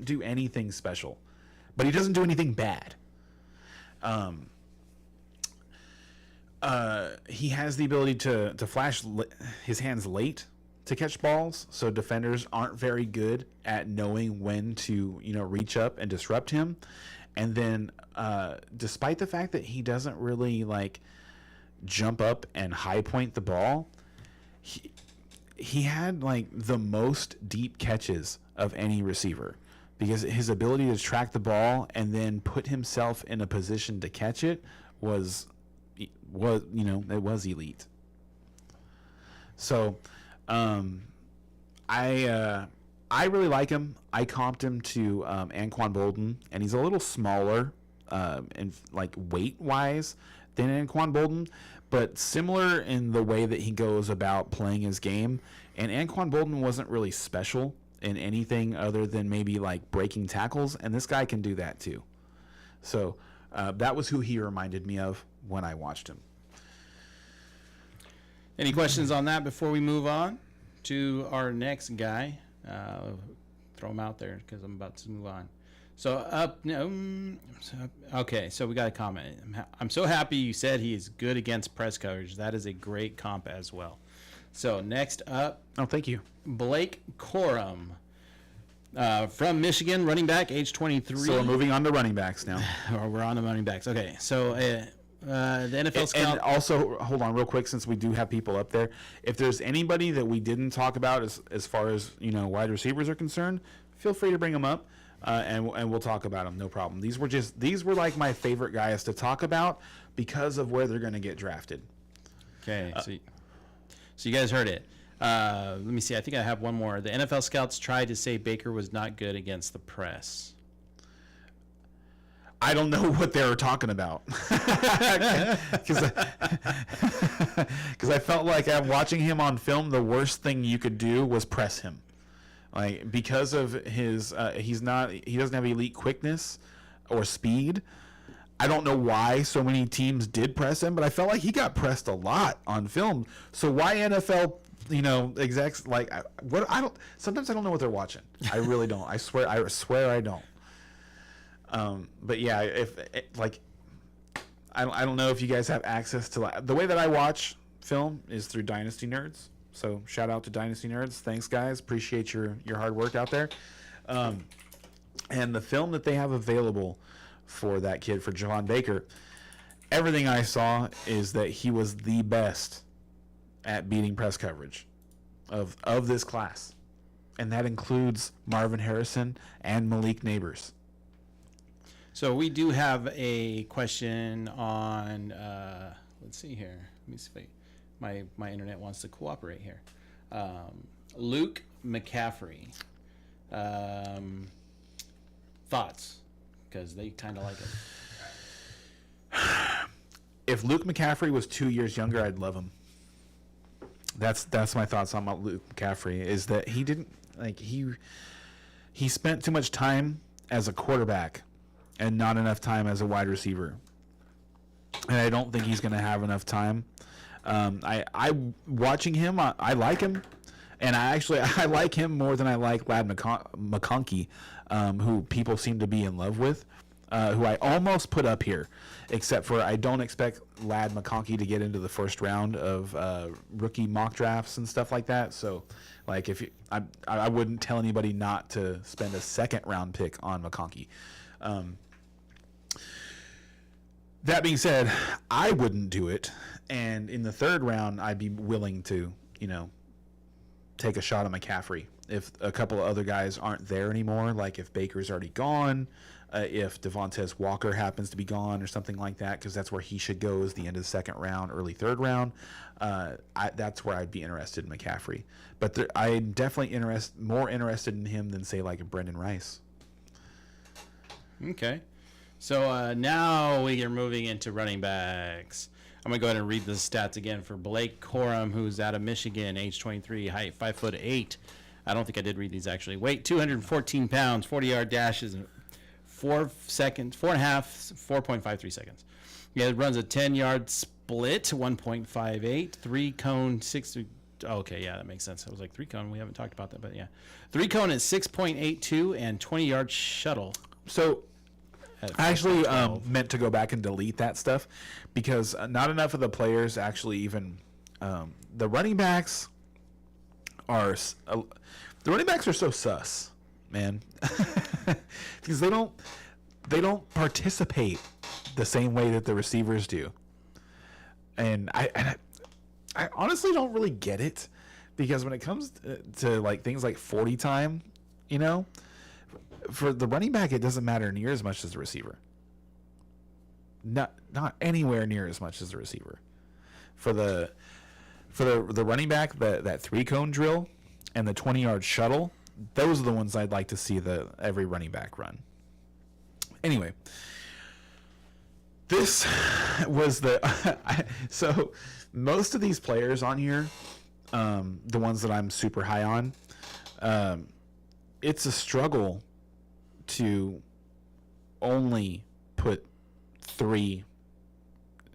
do anything special, but he doesn't do anything bad. He has the ability to flash his hands late to catch balls, so defenders aren't very good at knowing when to reach up and disrupt him. And then despite the fact that he doesn't really jump up and high point the ball, he had like the most deep catches of any receiver, because his ability to track the ball and then put himself in a position to catch it was it was elite. So I really like him. I comped him to Anquan Bolden, and he's a little smaller and like weight wise than Anquan Bolden, but similar in the way that he goes about playing his game. And Anquan Bolden wasn't really special in anything other than maybe like breaking tackles, and this guy can do that too. So that was who he reminded me of when I watched him.
Any questions on that before we move on to our next guy? Throw him out there because I'm about to move on. So okay, so we got a comment. I'm so happy you said he is good against press coverage. That is a great comp as well. So next up.
Oh, thank you.
Blake Corum. From Michigan, running back, age 23.
So we're moving on to running backs now.
We're on to running backs. Okay, so the NFL scout.
And also, hold on real quick, since we do have people up there. If there's anybody that we didn't talk about as far as wide receivers are concerned, feel free to bring them up, and we'll talk about them. No problem. These were like my favorite guys to talk about because of where they're going to get drafted.
Okay, so you guys heard it. Let me see. I think I have one more. The NFL scouts tried to say Baker was not good against the press.
I don't know what they were talking about, because I felt like I'm watching him on film. The worst thing you could do was press him, like because of his he doesn't have elite quickness or speed. I don't know why so many teams did press him, but I felt like he got pressed a lot on film. So why NFL execs like what? Sometimes I don't know what they're watching. I really don't. I swear I don't. But yeah, I don't know if you guys have access to the way that I watch film is through Dynasty Nerds. So shout out to Dynasty Nerds. Thanks guys. Appreciate your hard work out there. And the film that they have available for that kid, for Javon Baker, everything I saw is that he was the best at beating press coverage of this class. And that includes Marvin Harrison and Malik Neighbors.
So we do have a question on, let's see here. Let me see if my internet wants to cooperate here. Luke McCaffrey. Thoughts? Because they kind of like him.
If Luke McCaffrey was 2 years younger, I'd love him. That's my thoughts on Luke McCaffrey, is that he didn't, he spent too much time as a quarterback and not enough time as a wide receiver. And I don't think he's going to have enough time. I watching him, I like him. And I like him more than I like Lad McConkey, who people seem to be in love with, who I almost put up here, except for I don't expect Lad McConkey to get into the first round of rookie mock drafts and stuff like that. So, like, I wouldn't tell anybody not to spend a second round pick on McConkey. That being said, I wouldn't do it, and in the third round, I'd be willing to, take a shot at McCaffrey if a couple of other guys aren't there anymore, like if Baker's already gone, if Devontae Walker happens to be gone or something like that, because that's where he should go, is the end of the second round, early third round. That's where I'd be interested in McCaffrey. But I'm definitely more interested in him than, say, like a Brendan Rice.
Okay. So now we are moving into running backs. I'm going to go ahead and read the stats again for Blake Corum, who's out of Michigan, age 23, height 5'8". I don't think I did read these actually. Weight 214 pounds, 40-yard dashes, 4.53 seconds. Yeah, it runs a 10-yard split, 1.58, 3-cone, 6. Okay, yeah, that makes sense. I was like 3-cone. We haven't talked about that, but yeah. 3-cone is 6.82 and 20-yard shuttle.
So I actually meant to go back and delete that stuff because not enough of the players actually even the running backs are so sus, man, because they don't participate the same way that the receivers do. and I honestly don't really get it, because when it comes to like things like 40 time, you know, for the running back, it doesn't matter near as much as the receiver. Not anywhere near as much as the receiver. For the running back, that 3-cone drill and the 20-yard shuttle, those are the ones I'd like to see every running back run. Anyway, this was so most of these players on here, the ones that I'm super high on, it's a struggle to only put 3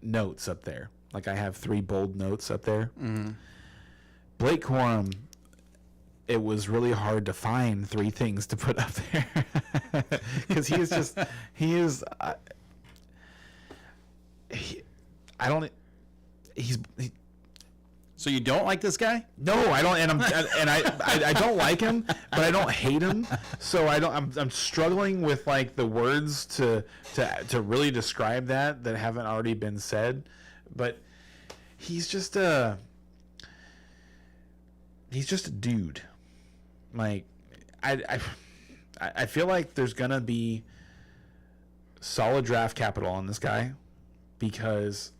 notes up there. Like, I have 3 bold notes up there.
Mm-hmm.
Blake Corum, it was really hard to find 3 things to put up there, because
So you don't like this guy?
No, I don't, and I don't like him, but I don't hate him. So I'm struggling with like the words to really describe that haven't already been said. But he's just a dude. Like, I feel like there's gonna be solid draft capital on this guy, because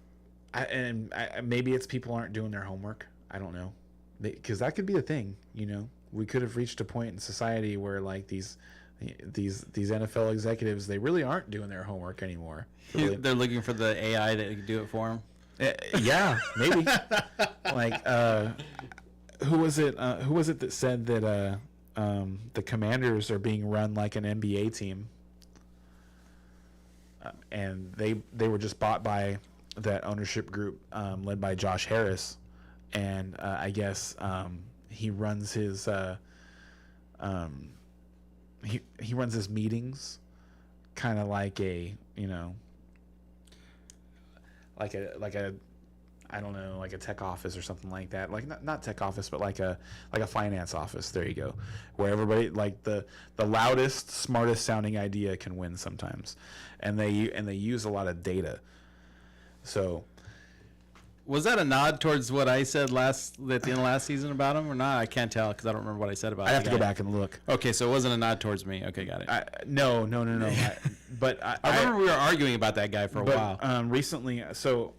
maybe it's people aren't doing their homework. I don't know, because that could be a thing. You know, we could have reached a point in society where like these NFL executives, they really aren't doing their homework anymore.
They're looking for the AI to do it for them.
Yeah, maybe. Like, who was it that said that the Commanders are being run like an NBA team, and they were just bought by that ownership group led by Josh Harris, and I guess he runs his he runs his meetings kind of like a, you know, like a I don't know, like a tech office or something like that. Like not tech office, but like a finance office. There you go, where everybody, like the loudest, smartest sounding idea can win sometimes, and they use a lot of data. So,
was that a nod towards what I said at the end of last season about him or not? I can't tell because I don't remember what I said about.
I have to go back and look.
Okay, so it wasn't a nod towards me. Okay, got it.
No. I
remember we were arguing about that guy for a while.
Recently, so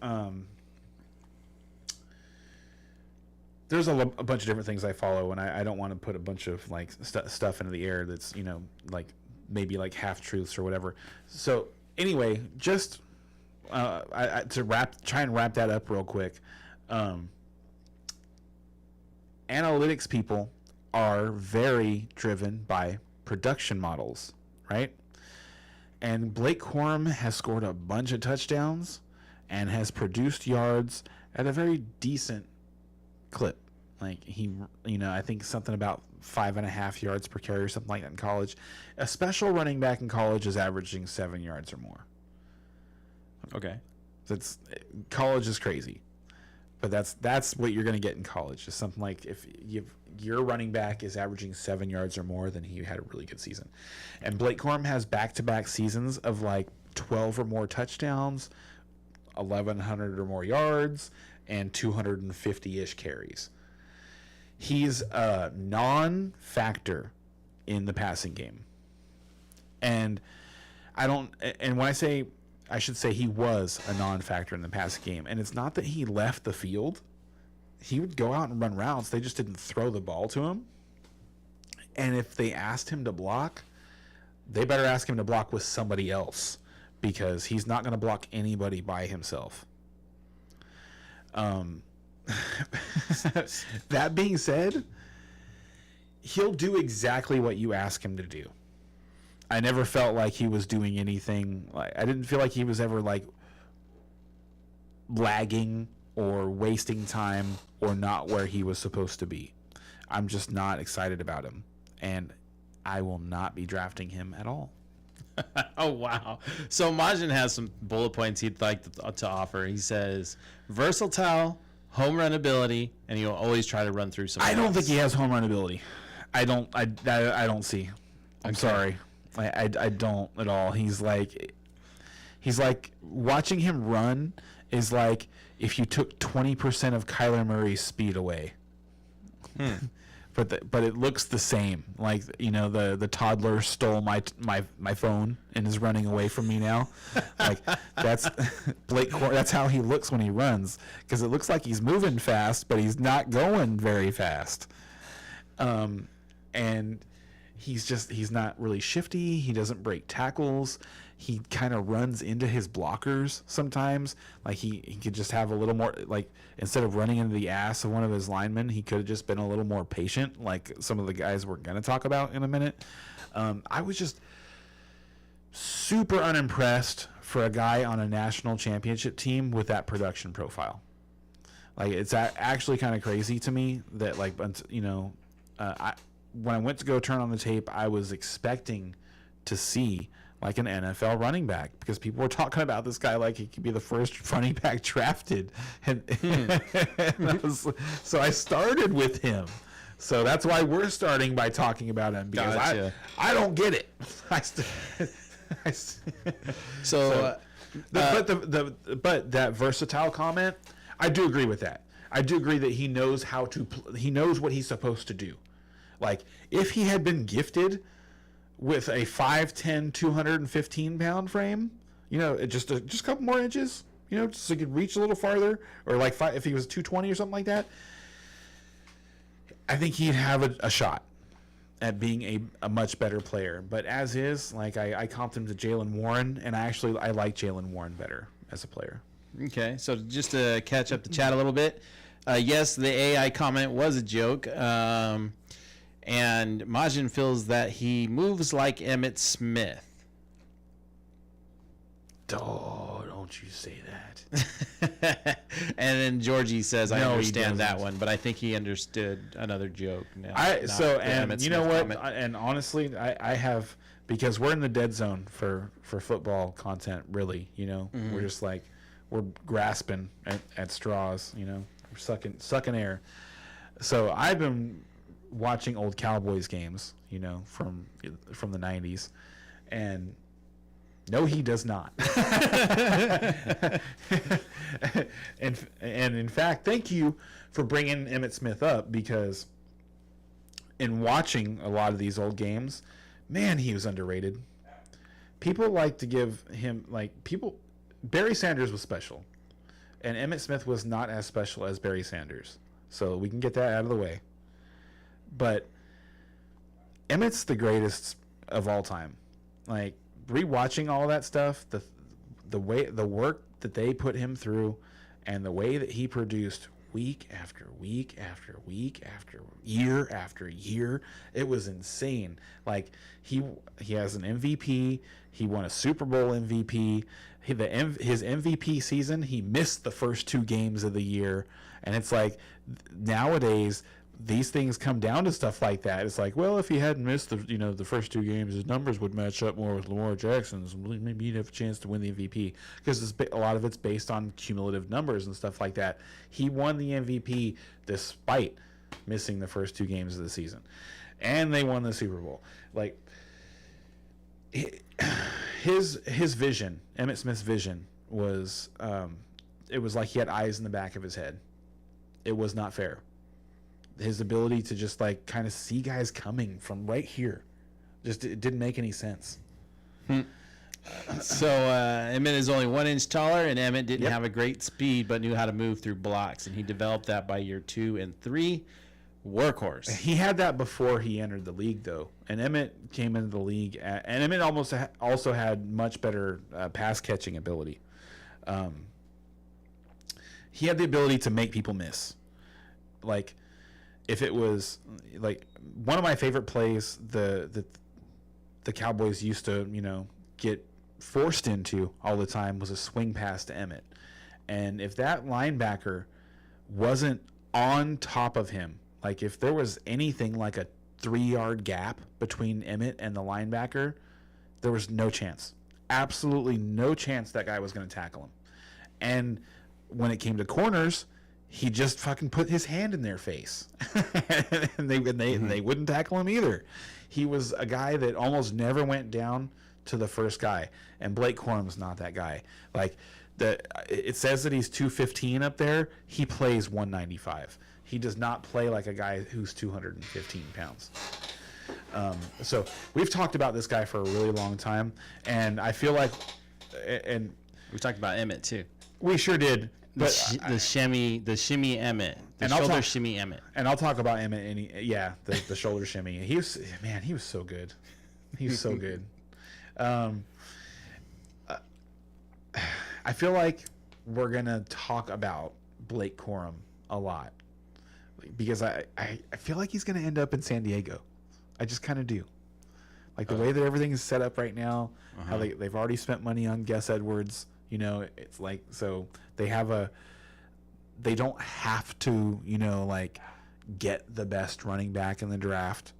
there's a bunch of different things I follow, and I don't want to put a bunch of like stuff into the air that's, you know, like maybe like half truths or whatever. So anyway, just try and wrap that up real quick. Analytics people are very driven by production models, right? And Blake Corum has scored a bunch of touchdowns and has produced yards at a very decent clip. Like, he, you know, I think something about 5.5 yards per carry or something like that in college. A special running back in college is averaging 7 yards or more.
Okay.
College is crazy, but that's what you're going to get in college. Just something like, if your running back is averaging 7 yards or more, then he had a really good season. And Blake Corum has back-to-back seasons of like 12 or more touchdowns, 1,100 or more yards, and 250-ish carries. He's a non-factor in the passing game, and when I say, I should say he was a non-factor in the passing game. And it's not that he left the field. He would go out and run routes. They just didn't throw the ball to him. And if they asked him to block, they better ask him to block with somebody else, because he's not going to block anybody by himself. That being said, he'll do exactly what you ask him to do. I never felt like he was doing anything. Like, I didn't feel like he was ever like lagging or wasting time or not where he was supposed to be. I'm just not excited about him, and I will not be drafting him at all.
Oh, wow. So Majin has some bullet points he'd like to offer. He says versatile, home run ability, and he'll always try to run through some.
I don't think he has home run ability. I don't see. I'm sorry. I don't at all. He's like watching him run is like if you took 20% of Kyler Murray's speed away. But it looks the same. Like, you know, the toddler stole my phone and is running away from me now. Like, that's that's how he looks when he runs, because it looks like he's moving fast, but he's not going very fast. And he's not really shifty. He doesn't break tackles. He kind of runs into his blockers sometimes. Like he could just have a little more, like, instead of running into the ass of one of his linemen, he could have just been a little more patient, like some of the guys we're going to talk about in a minute. I was just super unimpressed for a guy on a national championship team with that production profile. Like, it's actually kind of crazy to me that, like, you know, when I went to go turn on the tape, I was expecting to see like an NFL running back, because people were talking about this guy like he could be the first running back drafted, and so I started with him. So that's why we're starting by talking about him, because
Gotcha.
I don't get it. But that versatile comment, I do agree with that. I do agree that he knows how to he knows what he's supposed to do. Like, if he had been gifted with a 5'10", 215-pound frame, you know, just a couple more inches, you know, so he could reach a little farther, or like if he was 220 or something like that, I think he'd have a shot at being a much better player. But as is, like, I comped him to Jaylen Warren, and I like Jaylen Warren better as a player.
Okay, so just to catch up the chat a little bit, yes, the AI comment was a joke. And Majin feels that he moves like Emmitt Smith.
Oh, don't you say that.
And then Georgie says, I
No, he
understand that
doesn't.
one, but I think he understood another joke now.
And you know what? And honestly, I have, because we're in the dead zone for football content, really, you know.
Mm-hmm.
We're just like, we're grasping at straws, you know. We're sucking air. So I've been watching old Cowboys games, you know, from the 90s, and no, he does not. and in fact, thank you for bringing Emmitt Smith up, because in watching a lot of these old games, man, he was underrated. People like to give him, like, Barry Sanders was special, and Emmitt Smith was not as special as Barry Sanders, so we can get that out of the way. But Emmitt's the greatest of all time. Like, rewatching all that stuff, the work that they put him through, and the way that he produced week after week after week after year, it was insane. Like, he has an MVP. He won a Super Bowl MVP. His MVP season, he missed the first 2 games of the year, and it's like, nowadays these things come down to stuff like that. It's like, well, if he hadn't missed the first 2 games, his numbers would match up more with Lamar Jackson's. Maybe he'd have a chance to win the MVP, because a lot of it's based on cumulative numbers and stuff like that. He won the MVP despite missing the first 2 games of the season, and they won the Super Bowl. Like, his vision, Emmitt Smith's vision, was it was like he had eyes in the back of his head. It was not fair. His ability to just, like, kind of see guys coming from right here, it didn't make any sense.
So Emmitt is only 1 inch taller, and Emmitt didn't
Yep.
have a great speed, but knew how to move through blocks, and he developed that by year 2 and 3. Workhorse.
He had that before he entered the league, though, and Emmitt came into the league, and Emmitt also had much better pass catching ability. He had the ability to make people miss. Like, if it was, like, one of my favorite plays the Cowboys used to, you know, get forced into all the time was a swing pass to Emmitt. And if that linebacker wasn't on top of him, like, if there was anything like a 3-yard gap between Emmitt and the linebacker, there was no chance. Absolutely no chance that guy was going to tackle him. And when it came to corners, he just fucking put his hand in their face, and they wouldn't tackle him either. He was a guy that almost never went down to the first guy, and Blake Corum's not that guy. Like it says that he's 215 up there. He plays 195. He does not play like a guy who's 215 pounds. So we've talked about this guy for a really long time, and I feel like, and
We talked about Emmett too.
we sure did.
The,
But
the shimmy Emmett. The
And I'll
shoulder
talk-
shimmy Emmett.
and I'll talk about Emmett. The shoulder shimmy. He was so good. He was so good. I feel like we're gonna talk about Blake Corum a lot because I feel like he's gonna end up in San Diego. I just kind of do. Like the way that everything is set up right now, how they've already spent money on Gus Edwards. You know, it's like, so they don't have to, like get the best running back in the draft.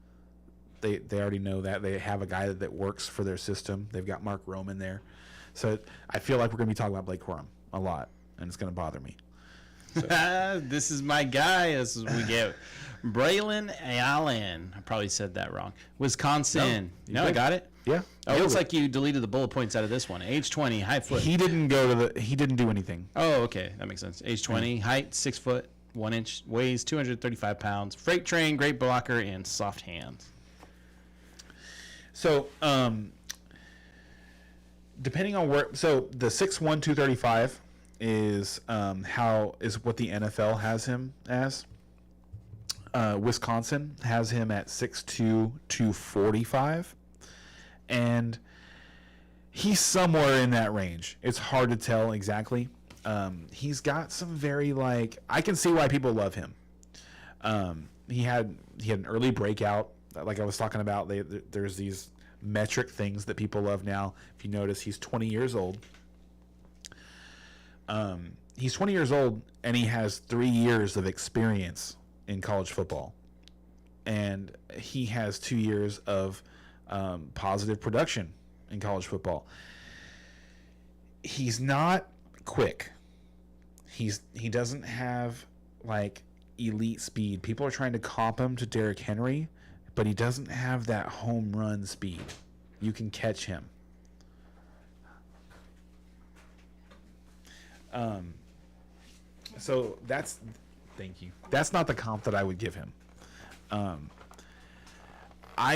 They already know that. They have a guy that works for their system. They've got Mark Roman there. So I feel like we're going to be talking about Blake Corum a lot, and it's going to bother me.
This is my guy. This is what we get. Braylon Allen. I probably said that wrong. Wisconsin.
No,
I
did.
got it.
Yeah.
Oh, it looks like you deleted the bullet points out of this one. Age 20, height foot.
He didn't do anything.
Oh, okay. That makes sense. Age 20, height 6 foot 1 inch, weighs 235 pounds, freight train, great blocker, and soft hands.
So, depending on the 6'1", 235 is what the NFL has him as. Wisconsin has him at 6'2", 245, and he's somewhere in that range. It's hard to tell exactly. He's got some very, I can see why people love him. He had an early breakout, like I was talking about. There's these metric things that people love now. If you notice, he's 20 years old. He's 20 years old, and he has 3 years of experience in college football, and he has 2 years of positive production in college football. He's not quick. He doesn't have elite speed. People are trying to comp him to Derrick Henry, but he doesn't have that home run speed. You can catch him. So thank you. That's not the comp that I would give him. I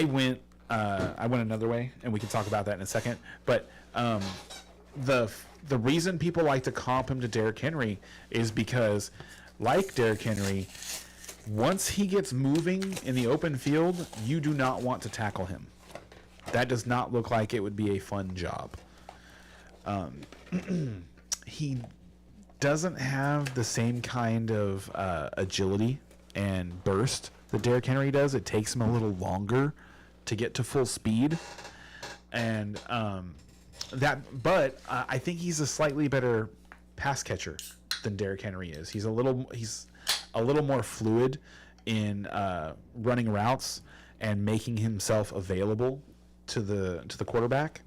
went another way, and we can talk about that in a second. But the reason people like to comp him to Derrick Henry is because, like Derrick Henry, once he gets moving in the open field, you do not want to tackle him. That does not look like it would be a fun job. He doesn't have the same kind of agility and burst that Derrick Henry does. It takes him a little longer to get to full speed, and but I think he's a slightly better pass catcher than Derrick Henry is. He's a little more fluid in running routes and making himself available to the quarterback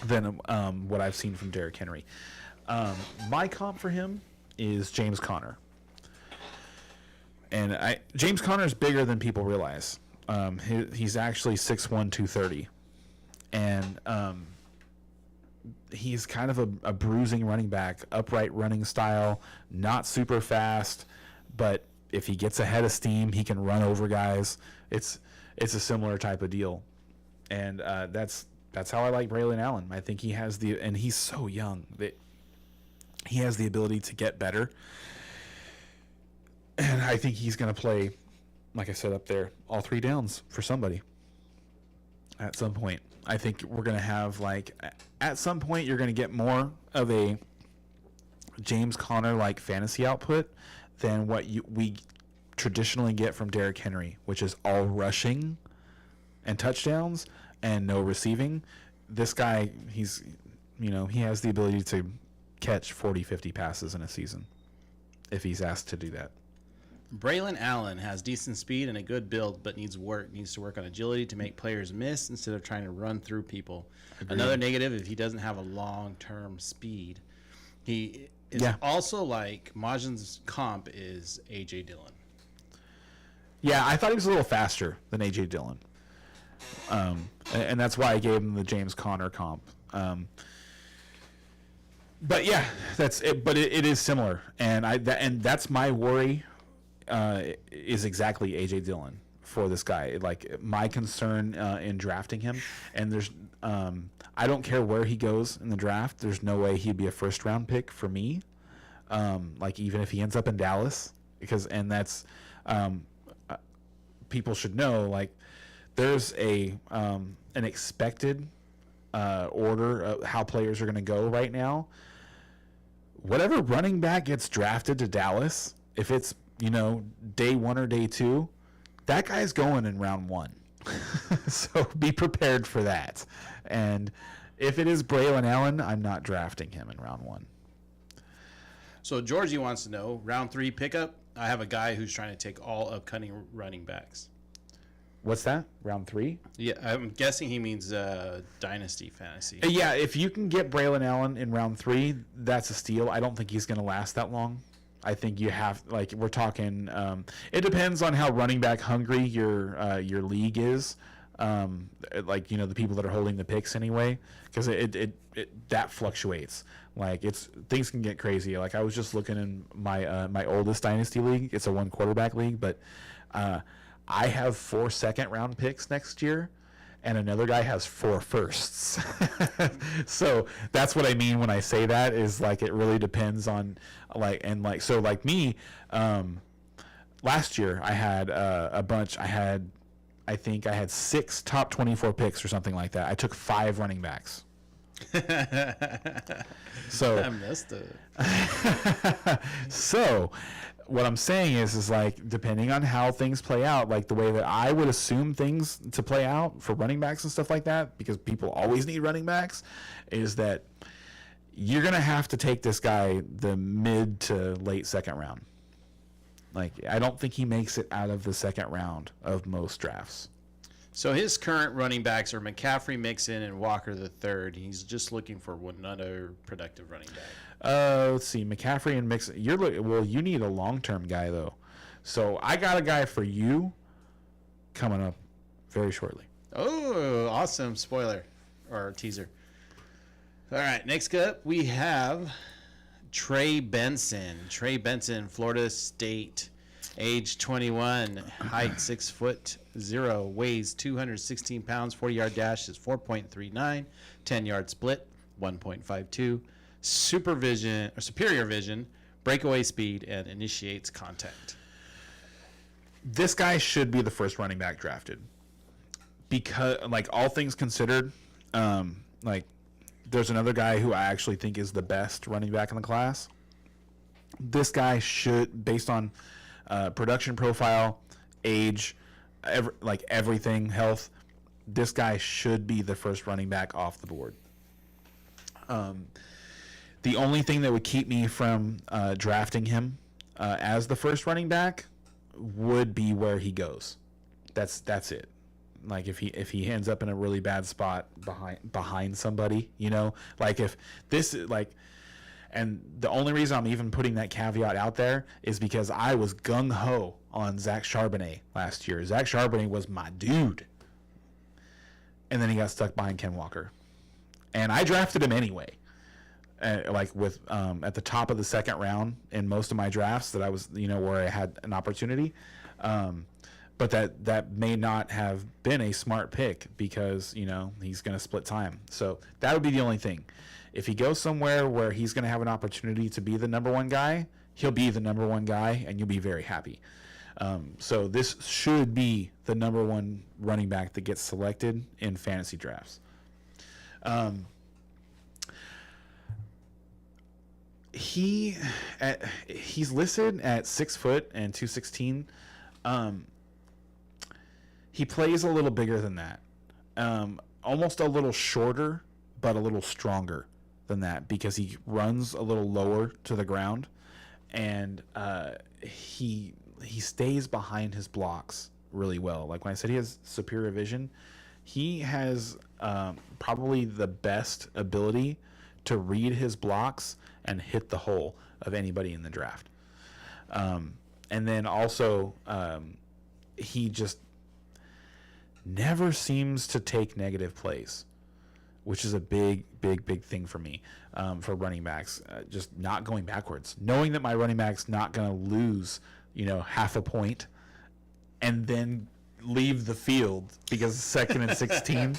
than what I've seen from Derrick Henry. My comp for him is James Conner. And James Conner is bigger than people realize. He's actually 6'1", 230. And he's kind of a bruising running back, upright running style, not super fast, but if he gets ahead of steam, he can run over guys. It's a similar type of deal. And that's how I like Braylon Allen. I think he has and he's so young that he has the ability to get better. And I think he's going to play, like I said up there, all 3 downs for somebody at some point. I think we're going to have, at some point, you're going to get more of a James Conner fantasy output than what we traditionally get from Derrick Henry, which is all rushing and touchdowns and no receiving. This guy, he has the ability to catch 40, 50 passes in a season if he's asked to do that.
Braylon Allen has decent speed and a good build, but needs to work on agility to make players miss instead of trying to run through people. Agreed. Another negative, if he doesn't have a long-term speed. He is also Majin's comp is A.J. Dillon.
Yeah, I thought he was a little faster than A.J. Dillon. And that's why I gave him the James Conner comp. But yeah, that's it. But it is similar, and that's my worry. Is exactly AJ Dillon for this guy. Like my concern in drafting him, and there's I don't care where he goes in the draft. There's no way he'd be a first round pick for me. Like even if he ends up in Dallas, and that's people should know, like there's an expected order of how players are going to go right now. Whatever running back gets drafted to Dallas, if it's day 1 or day 2, that guy's going in round 1. So be prepared for that. And if it is Braylon Allen, I'm not drafting him in round 1.
So Georgie wants to know, round 3 pickup, I have a guy who's trying to take all upcoming running backs.
What's that? Round 3?
Yeah, I'm guessing he means Dynasty Fantasy.
Yeah, if you can get Braylon Allen in round 3, that's a steal. I don't think he's going to last that long. I think you have, we're talking, it depends on how running back hungry your league is. The people that are holding the picks anyway, because it that fluctuates. Things can get crazy. Like I was just looking in my oldest dynasty league. It's a 1 quarterback league, but I have 4 second round picks next year, and another guy has 4 firsts. So that's what I mean when I say that is it really depends on me. Last year I had a bunch. I think I had 6 top 24 picks or something like that. I took 5 running backs. So
I missed it.
So what I'm saying is depending on how things play out, the way that I would assume things to play out for running backs and stuff like that, because people always need running backs, is that you're going to have to take this guy the mid to late second round. I don't think he makes it out of the second round of most drafts.
So his current running backs are McCaffrey, Mixon, and Walker the third. He's just looking for another productive running back.
Let's see, McCaffrey and Mixon. You need a long-term guy though. So I got a guy for you coming up very shortly.
Oh, awesome! Spoiler or teaser. All right, next up we have Trey Benson. Trey Benson, Florida State, age 21, height 6'0", weighs 216 pounds, 40-yard dash is 4.39, 10-yard split 1.52, superior vision, breakaway speed, and initiates contact.
This guy should be the first running back drafted because, all things considered, there's another guy who I actually think is the best running back in the class. This guy should, based on production profile, age, everything, health, this guy should be the first running back off the board. The only thing that would keep me from drafting him as the first running back would be where he goes. That's it. If he ends up in a really bad spot behind somebody, if this and the only reason I'm even putting that caveat out there is because I was gung-ho on Zach Charbonnet last year. Zach Charbonnet was my dude. And then he got stuck behind Ken Walker. And I drafted him anyway. At the top of the second round in most of my drafts that I was, where I had an opportunity. But that may not have been a smart pick because, he's going to split time. So that would be the only thing. If he goes somewhere where he's going to have an opportunity to be the number 1 guy, he'll be the number 1 guy, and you'll be very happy. So this should be the number 1 running back that gets selected in fantasy drafts. He's listed at 6 foot and 216. He plays a little bigger than that. Almost a little shorter, but a little stronger than that because he runs a little lower to the ground, and he stays behind his blocks really well. Like when I said he has superior vision, he has probably the best ability to read his blocks and hit the hole of anybody in the draft. And then also he just never seems to take negative plays, which is a big thing for me, for running backs. Just not going backwards, knowing that my running back's not going to lose, half a point, and then leave the field because 2nd and 16,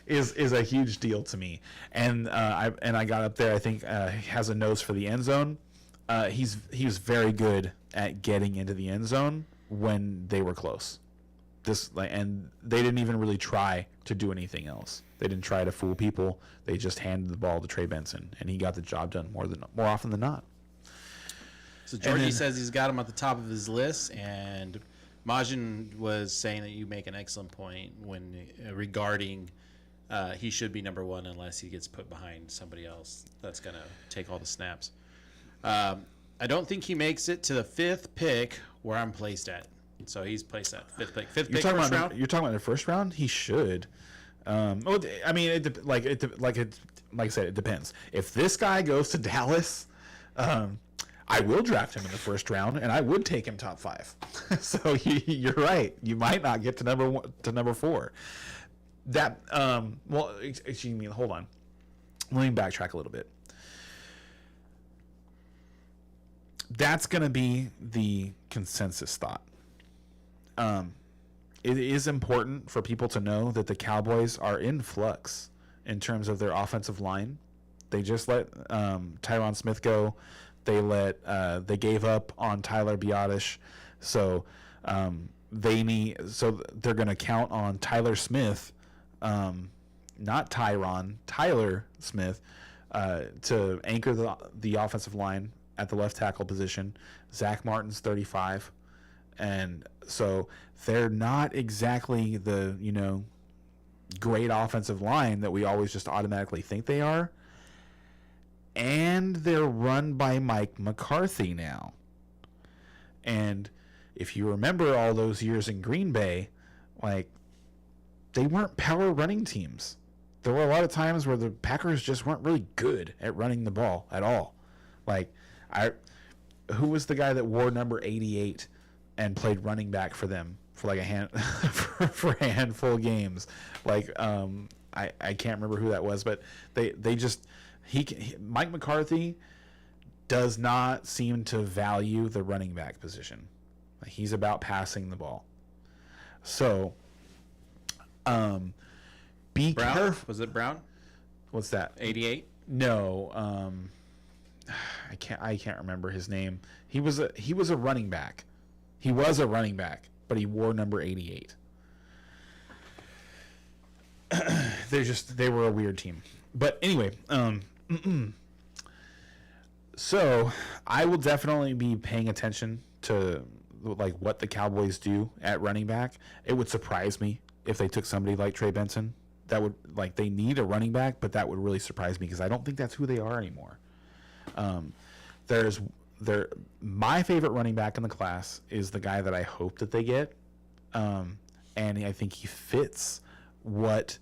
is a huge deal to me. And I got up there. I think he has a nose for the end zone. He was very good at getting into the end zone when they were close. And they didn't even really try to do anything else. They didn't try to fool people. They just handed the ball to Trey Benson, and he got the job done more often than not.
So Georgie says he's got him at the top of his list, and Majin was saying that you make an excellent point when regarding he should be number 1 unless he gets put behind somebody else that's going to take all the snaps. I don't think he makes it to the 5th pick where I'm placed at. So he's placed at 5th pick. You're
talking about the first round? He should. Well, I mean, like I said, it depends. If this guy goes to Dallas, I will draft him in the first round, and I would take him top 5. So you're right. You might not get to number 4. That well, excuse me. Hold on. Let me backtrack a little bit. That's going to be the consensus thought. It is important for people to know that the Cowboys are in flux in terms of their offensive line. They just let Tyron Smith go. They gave up on Tyler Biotish, so they're going to count on Tyler Smith, not Tyron, Tyler Smith, to anchor the offensive line at the left tackle position. Zach Martin's 35, and so they're not exactly the great offensive line that we always just automatically think they are. And they're run by Mike McCarthy now. And if you remember all those years in Green Bay, they weren't power running teams. There were a lot of times where the Packers just weren't really good at running the ball at all. Who was the guy that wore number 88 and played running back for them for a handful of games? I can't remember who that was, but they just Mike McCarthy does not seem to value the running back position. He's about passing the ball. So, be careful.
Was it Brown?
What's that?
88?
No. I can't remember his name. He was a running back. He was a running back, but he wore number 88. They were a weird team. But anyway, so I will definitely be paying attention to what the Cowboys do at running back. It would surprise me if they took somebody like Trey Benson. That would they need a running back, but that would really surprise me because I don't think that's who they are anymore. My favorite running back in the class is the guy that I hope that they get, and I think he fits what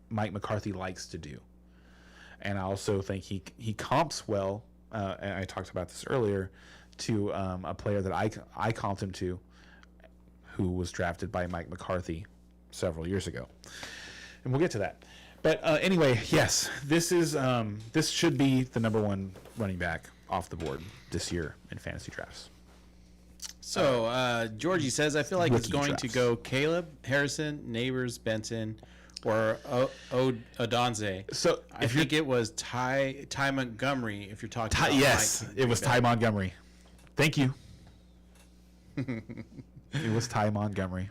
Mike McCarthy likes to do. And I also think he comps well, and I talked about this earlier, to a player that I comped him to, who was drafted by Mike McCarthy several years ago. And we'll get to that. But anyway, yes, this should be the number 1 running back off the board this year in fantasy drafts.
So Georgie says, I feel like it's going
drafts.
to go Caleb, Harrison, Neighbors, Benson, or Odonze.
So
I think it was Ty Montgomery. If you're talking about
yes,
Mike,
it was Ty Montgomery. Thank you. It was Ty Montgomery.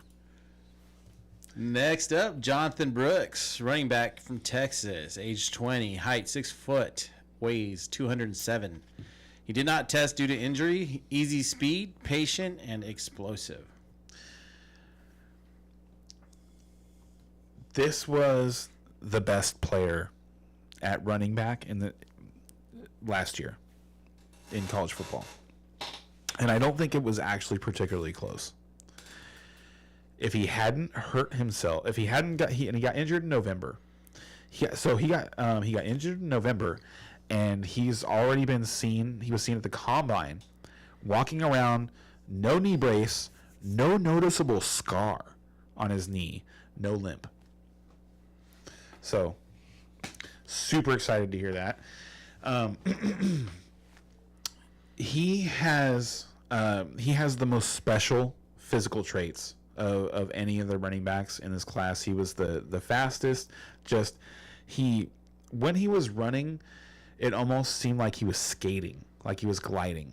Next up, Jonathan Brooks, running back from Texas, age 20, height 6 foot, weighs 207. He did not test due to injury. Easy speed, patient, and explosive.
This was the best player at running back in the last year in college football. And I don't think it was actually particularly close. If he hadn't hurt himself, if he hadn't he got injured in November. He got injured in November, and he's already been seen. He was seen at the combine, walking around, no knee brace, no noticeable scar on his knee, no limp. So, super excited to hear that. He has the most special physical traits of any of the running backs in this class. He was the fastest. When he was running, it almost seemed like he was skating, like he was gliding,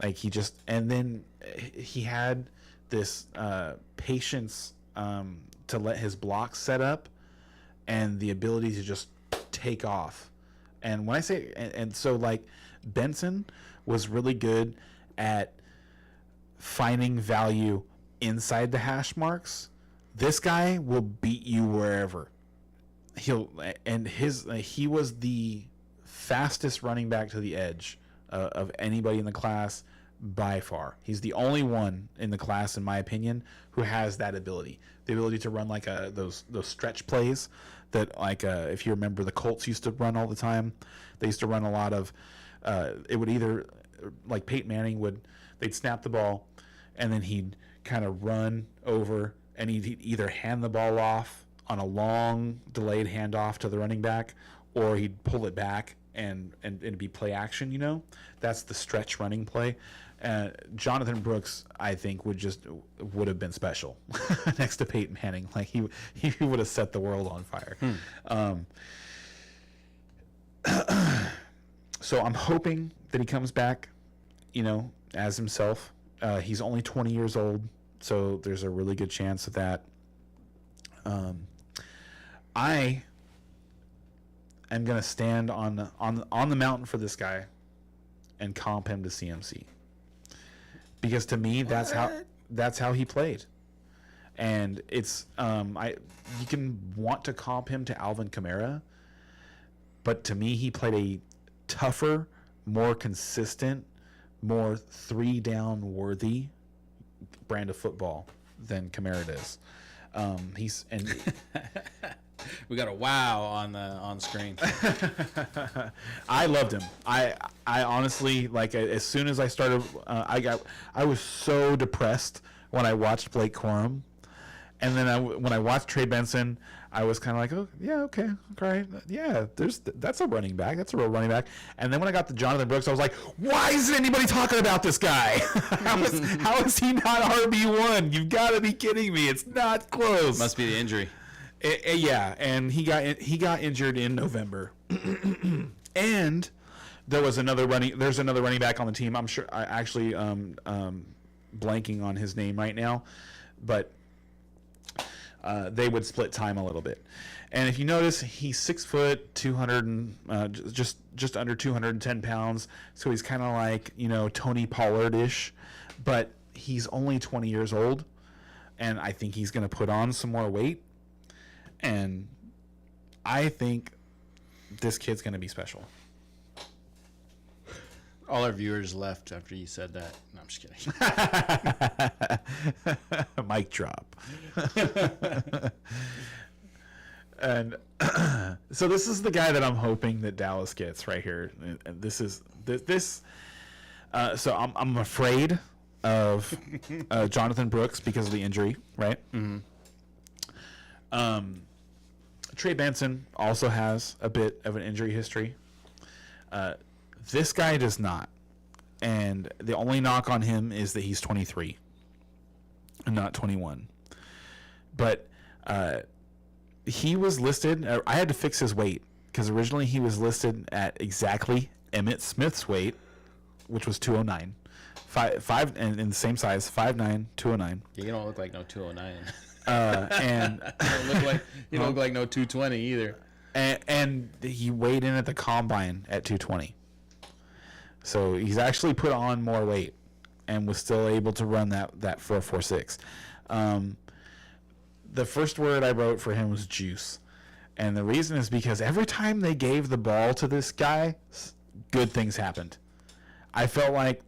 and then he had this patience to let his blocks set up and the ability to just take off. And when I say, and so like Benson was really good at finding value inside the hash marks. This guy will beat you wherever. He was the fastest running back to the edge of anybody in the class by far. He's the only one in the class, in my opinion, who has that ability. The ability to run like those stretch plays that, like, if you remember, the Colts used to run all the time. They used to run a lot of, it would either, like Peyton Manning they'd snap the ball and then he'd kind of run over and he'd either hand the ball off on a long delayed handoff to the running back, or he'd pull it back and it'd be play action, That's the stretch running play. Jonathan Brooks, I think, would have been special next to Peyton Manning. Like he would have set the world on fire. So I'm hoping that he comes back, as himself. He's only 20 years old, so there's a really good chance of that. I am gonna stand on the mountain for this guy and comp him to CMC. Because to me, that's how he played, and it's you can want to comp him to Alvin Kamara, but to me, he played a tougher, more consistent, more 3-down worthy brand of football than Kamara does.
We got a wow on screen.
I loved him. I honestly, like, as soon as I started, I was so depressed when I watched Blake Corum, and then when I watched Trey Benson, I was kind of like, oh yeah, okay, great, yeah, that's a running back, that's a real running back. And then when I got to Jonathan Brooks, I was like, why isn't anybody talking about this guy? How is he not RB1? You've got to be kidding me! It's not close.
Must be the injury.
Yeah, and he got injured in November, and there's another running back on the team. I'm sure I actually blanking on his name right now, but they would split time a little bit. And if you notice, he's 6 foot, 200 just under 210 pounds. So he's kind of like Tony Pollard-ish, but he's only 20 years old, and I think he's going to put on some more weight. And I think this kid's going to be special.
All our viewers left after you said that. No, I'm just kidding.
Mic drop. And so this is the guy that I'm hoping that Dallas gets right here. And this. So I'm afraid of Jonathan Brooks because of the injury, right? Mm-hmm. Trey Benson also has a bit of an injury history. This guy does not. And the only knock on him is that he's 23 and not 21. But he was listed, I had to fix his weight because originally he was listed at exactly Emmitt Smith's weight, which was 209. Five and in the same size, 5'9", 209.
Yeah, you don't look like no 209.
And
you don't look like no 220 either.
And he weighed in at the combine at 220. So he's actually put on more weight and was still able to run that 4.46. The first word I wrote for him was juice. And the reason is because every time they gave the ball to this guy, good things happened. I felt like,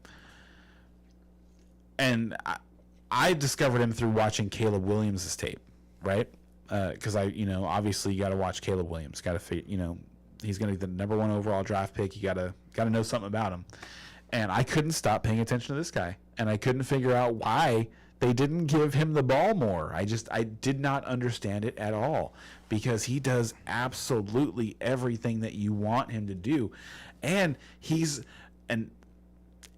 and I discovered him through watching Caleb Williams' tape, right? Because obviously you got to watch Caleb Williams. Got to, he's going to be the number 1 overall draft pick. You got to know something about him. And I couldn't stop paying attention to this guy, and I couldn't figure out why they didn't give him the ball more. I did not understand it at all, because he does absolutely everything that you want him to do. And he's an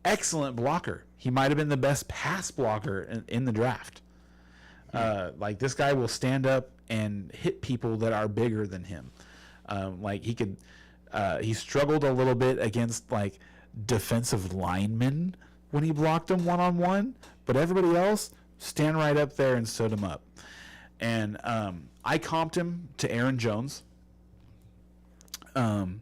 excellent blocker. He might have been the best pass blocker in the draft. Like, this guy will stand up and hit people that are bigger than him. Like, he struggled a little bit against like defensive linemen when he blocked them one-on-one, but everybody else stand right up there and stood him up. And I comped him to Aaron Jones. And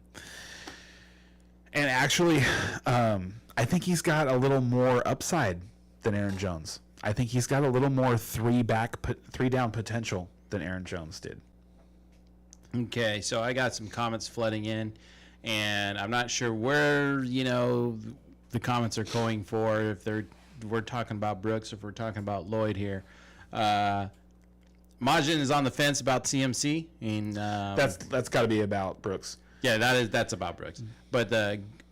actually, I think he's got a little more upside than Aaron Jones. I think he's got a little more three down potential than Aaron Jones did.
Okay, so I got some comments flooding in, and I'm not sure where, the comments are going for, if we're talking about Brooks, if we're talking about Lloyd here. Majin is on the fence about CMC, and
That's got to be about Brooks.
yeah, that's about Brooks. But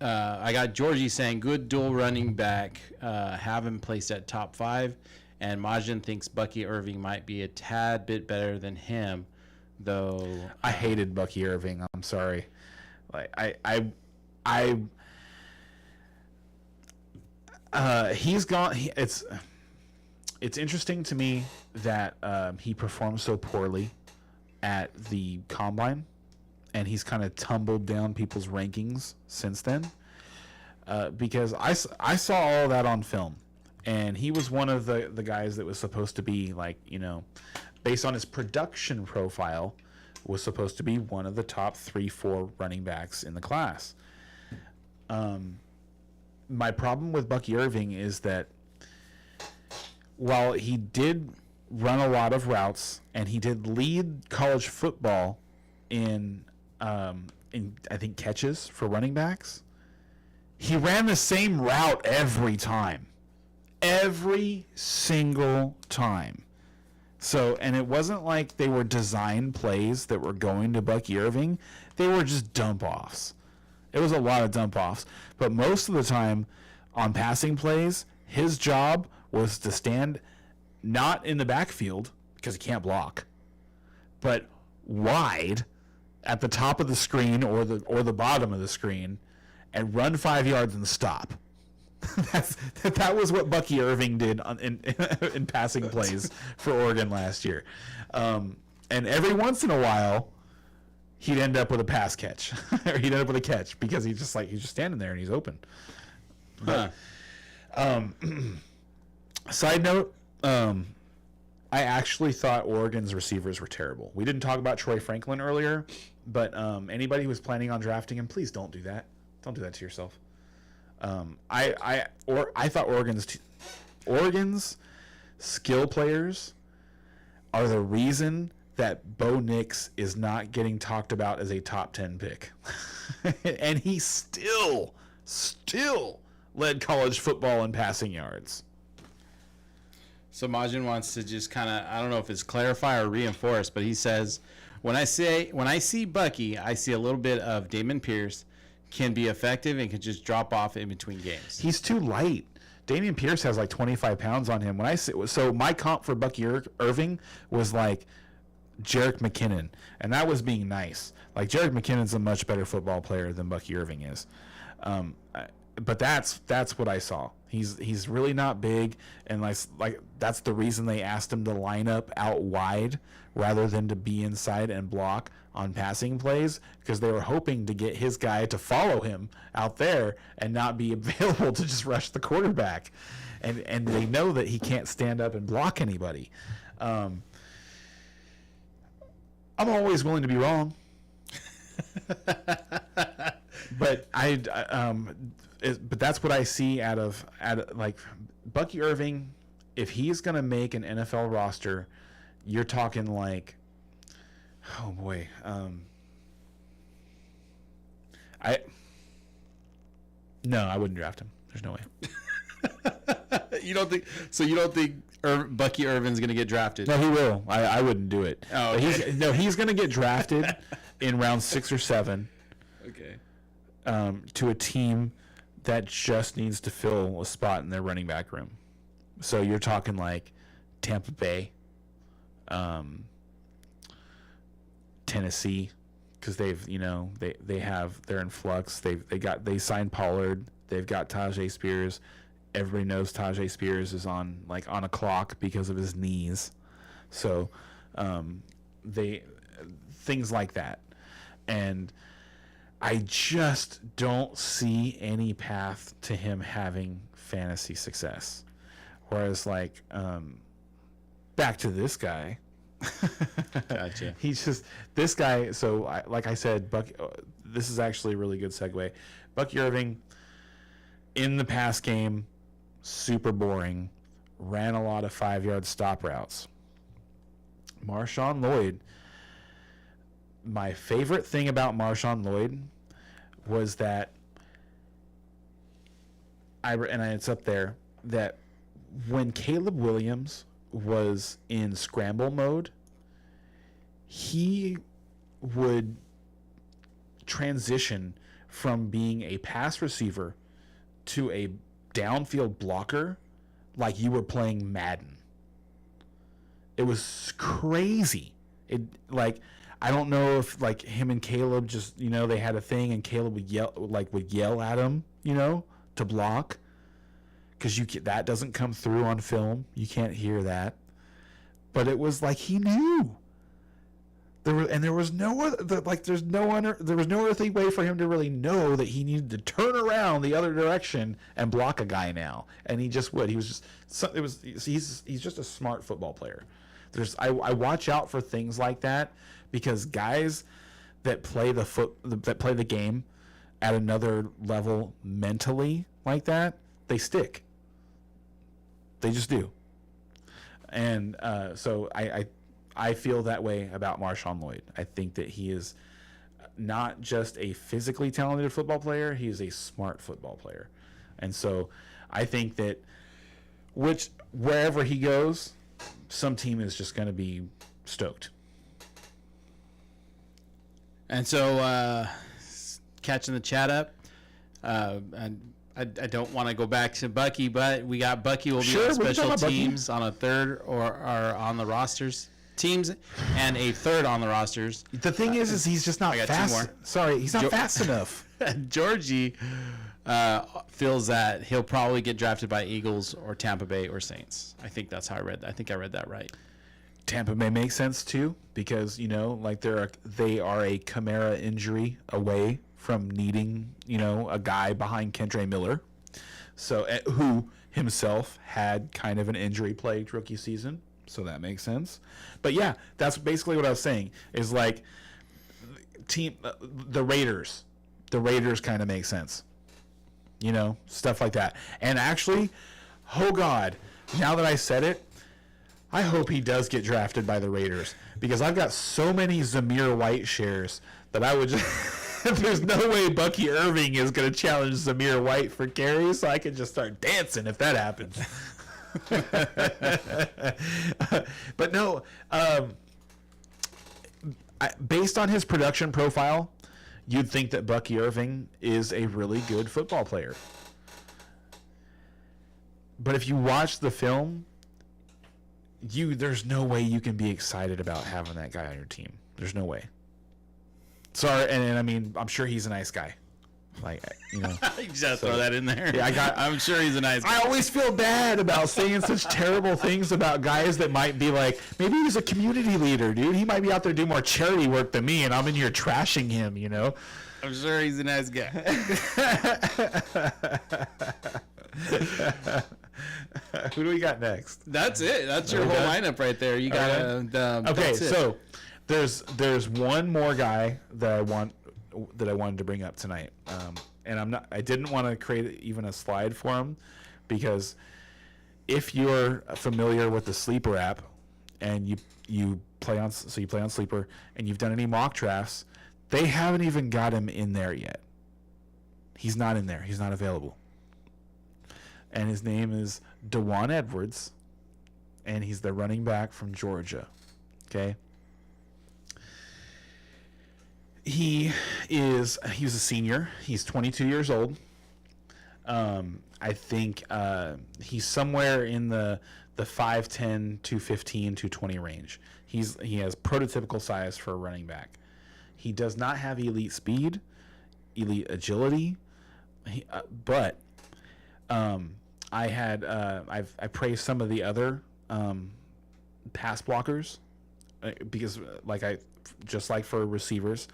I got Georgie saying good dual running back, have him placed at top 5, and Majin thinks Bucky Irving might be a tad bit better than him, though.
I hated Bucky Irving. I'm sorry. Like he's gone. It's interesting to me that he performed so poorly at the combine, and he's kind of tumbled down people's rankings since then. Because I saw all of that on film, and he was one of the guys that was supposed to be like, based on his production profile, was supposed to be one of the top 3-4 running backs in the class. My problem with Bucky Irving is that while he did run a lot of routes and he did lead college football in I think catches for running backs, he ran the same route every time. Every single time. So, and it wasn't like they were design plays that were going to Bucky Irving. They were just dump-offs. It was a lot of dump-offs. But most of the time on passing plays, his job was to stand not in the backfield, because he can't block, but wide at the top of the screen or the bottom of the screen, and run 5 yards and stop. That was what Bucky Irving did in passing plays for Oregon last year. And every once in a while, he'd end up with a pass catch, or he'd end up with a catch, because he's just standing there and he's open. But, side note, I actually thought Oregon's receivers were terrible. We didn't talk about Troy Franklin earlier, but anybody who was planning on drafting him, please don't do that. Don't do that to yourself. I thought Oregon's skill players are the reason that Bo Nix is not getting talked about as a top 10 pick. And he still led college football in passing yards.
So Majin wants to just kind of, I don't know if it's clarify or reinforce, but he says, when I see Bucky, I see a little bit of Damon Pierce, can be effective and can just drop off in between games.
He's too light. Damian Pierce has like 25 pounds on him. So my comp for Bucky Irving was like Jerick McKinnon, and that was being nice. Like, Jerick McKinnon's a much better football player than Bucky Irving is. But that's what I saw. He's really not big, and like that's the reason they asked him to line up out wide rather than to be inside and block on passing plays, because they were hoping to get his guy to follow him out there and not be available to just rush the quarterback. And they know that he can't stand up and block anybody. I'm always willing to be wrong. But but that's what I see out of like Bucky Irving. If he's gonna make an NFL roster, you're talking like, oh boy, I wouldn't draft him. There's no way.
You don't think so? You don't think Bucky Irvin's going to get drafted?
No, he will. I wouldn't do it.
Oh, okay.
He's going to get drafted in round 6 or 7.
Okay.
To a team that just needs to fill a spot in their running back room. So you're talking like Tampa Bay, Tennessee, because they've they're in flux. They signed Pollard. They've got Tajay Spears. Everybody knows Tajay Spears is on a clock because of his knees. So things like that. And I just don't see any path to him having fantasy success. Whereas back to this guy.
Gotcha.
He's just this guy. So like I said, this is actually a really good segue. Bucky Irving in the pass game, super boring, ran a lot of 5-yard stop routes. Marshawn Lloyd, my favorite thing about Marshawn Lloyd was that it's up there, that when Caleb Williams was in scramble mode, he would transition from being a pass receiver to a downfield blocker like you were playing Madden. It was crazy. I don't know if him and Caleb just, they had a thing, and Caleb would yell at him, to block, because that doesn't come through on film. You can't hear that. But it was like he knew. There was no earthly way for him to really know that he needed to turn around the other direction and block a guy now, and he just would. He's just a smart football player. I watch out for things like that, because guys that play the game at another level mentally like that, they stick. They just do. And so I feel that way about Marshawn Lloyd. I think that he is not just a physically talented football player, he is a smart football player. And so I think that wherever he goes, some team is just going to be stoked.
And so, catching the chat up, and I don't want to go back to Bucky, but we got Bucky will be on special teams on a third or on the rosters. Teams and a third on the rosters.
The thing is he's just not fast. Sorry, he's not fast enough.
Georgie feels that he'll probably get drafted by Eagles or Tampa Bay or Saints. I think that's how I read that. I think I read that right.
Tampa Bay makes sense too, because they are a Kamara injury away from needing a guy behind Kendre Miller, so who himself had kind of an injury plagued rookie season. So that makes sense. But yeah, that's basically what I was saying, is the Raiders kind of make sense. Stuff like that. And actually, oh God, now that I said it, I hope he does get drafted by the Raiders, because I've got so many Zamir White shares that I would just there's no way Bucky Irving is going to challenge Zamir White for carry, so I can just start dancing if that happens. But no, based on his production profile, you'd think that Bucky Irving is a really good football player. But if you watch the film, there's no way you can be excited about having that guy on your team. There's no way. Sorry, and I mean, I'm sure he's a nice guy. You
just throw that in there.
Yeah,
I'm sure he's a nice guy.
I always feel bad about saying such terrible things about guys that might be maybe he's a community leader, dude. He might be out there doing more charity work than me, and I'm in here trashing him,
I'm sure he's a nice guy.
Who do we got next?
That's it. That's your whole lineup right there. You got
okay, so there's one more guy that I wanted to bring up tonight, and I didn't want to create even a slide for him, because if you're familiar with the Sleeper app and you play on Sleeper and you've done any mock drafts, they haven't even got him in there yet. He's not in there. He's not available. And his name is DeJuan Edwards, and he's the running back from Georgia. Okay. He was a senior. He's 22 years old. I think he's somewhere in the the 5'10", 215, 220 range. He has prototypical size for a running back. He does not have elite speed, elite agility, but I praised some of the other pass blockers because just like for receivers,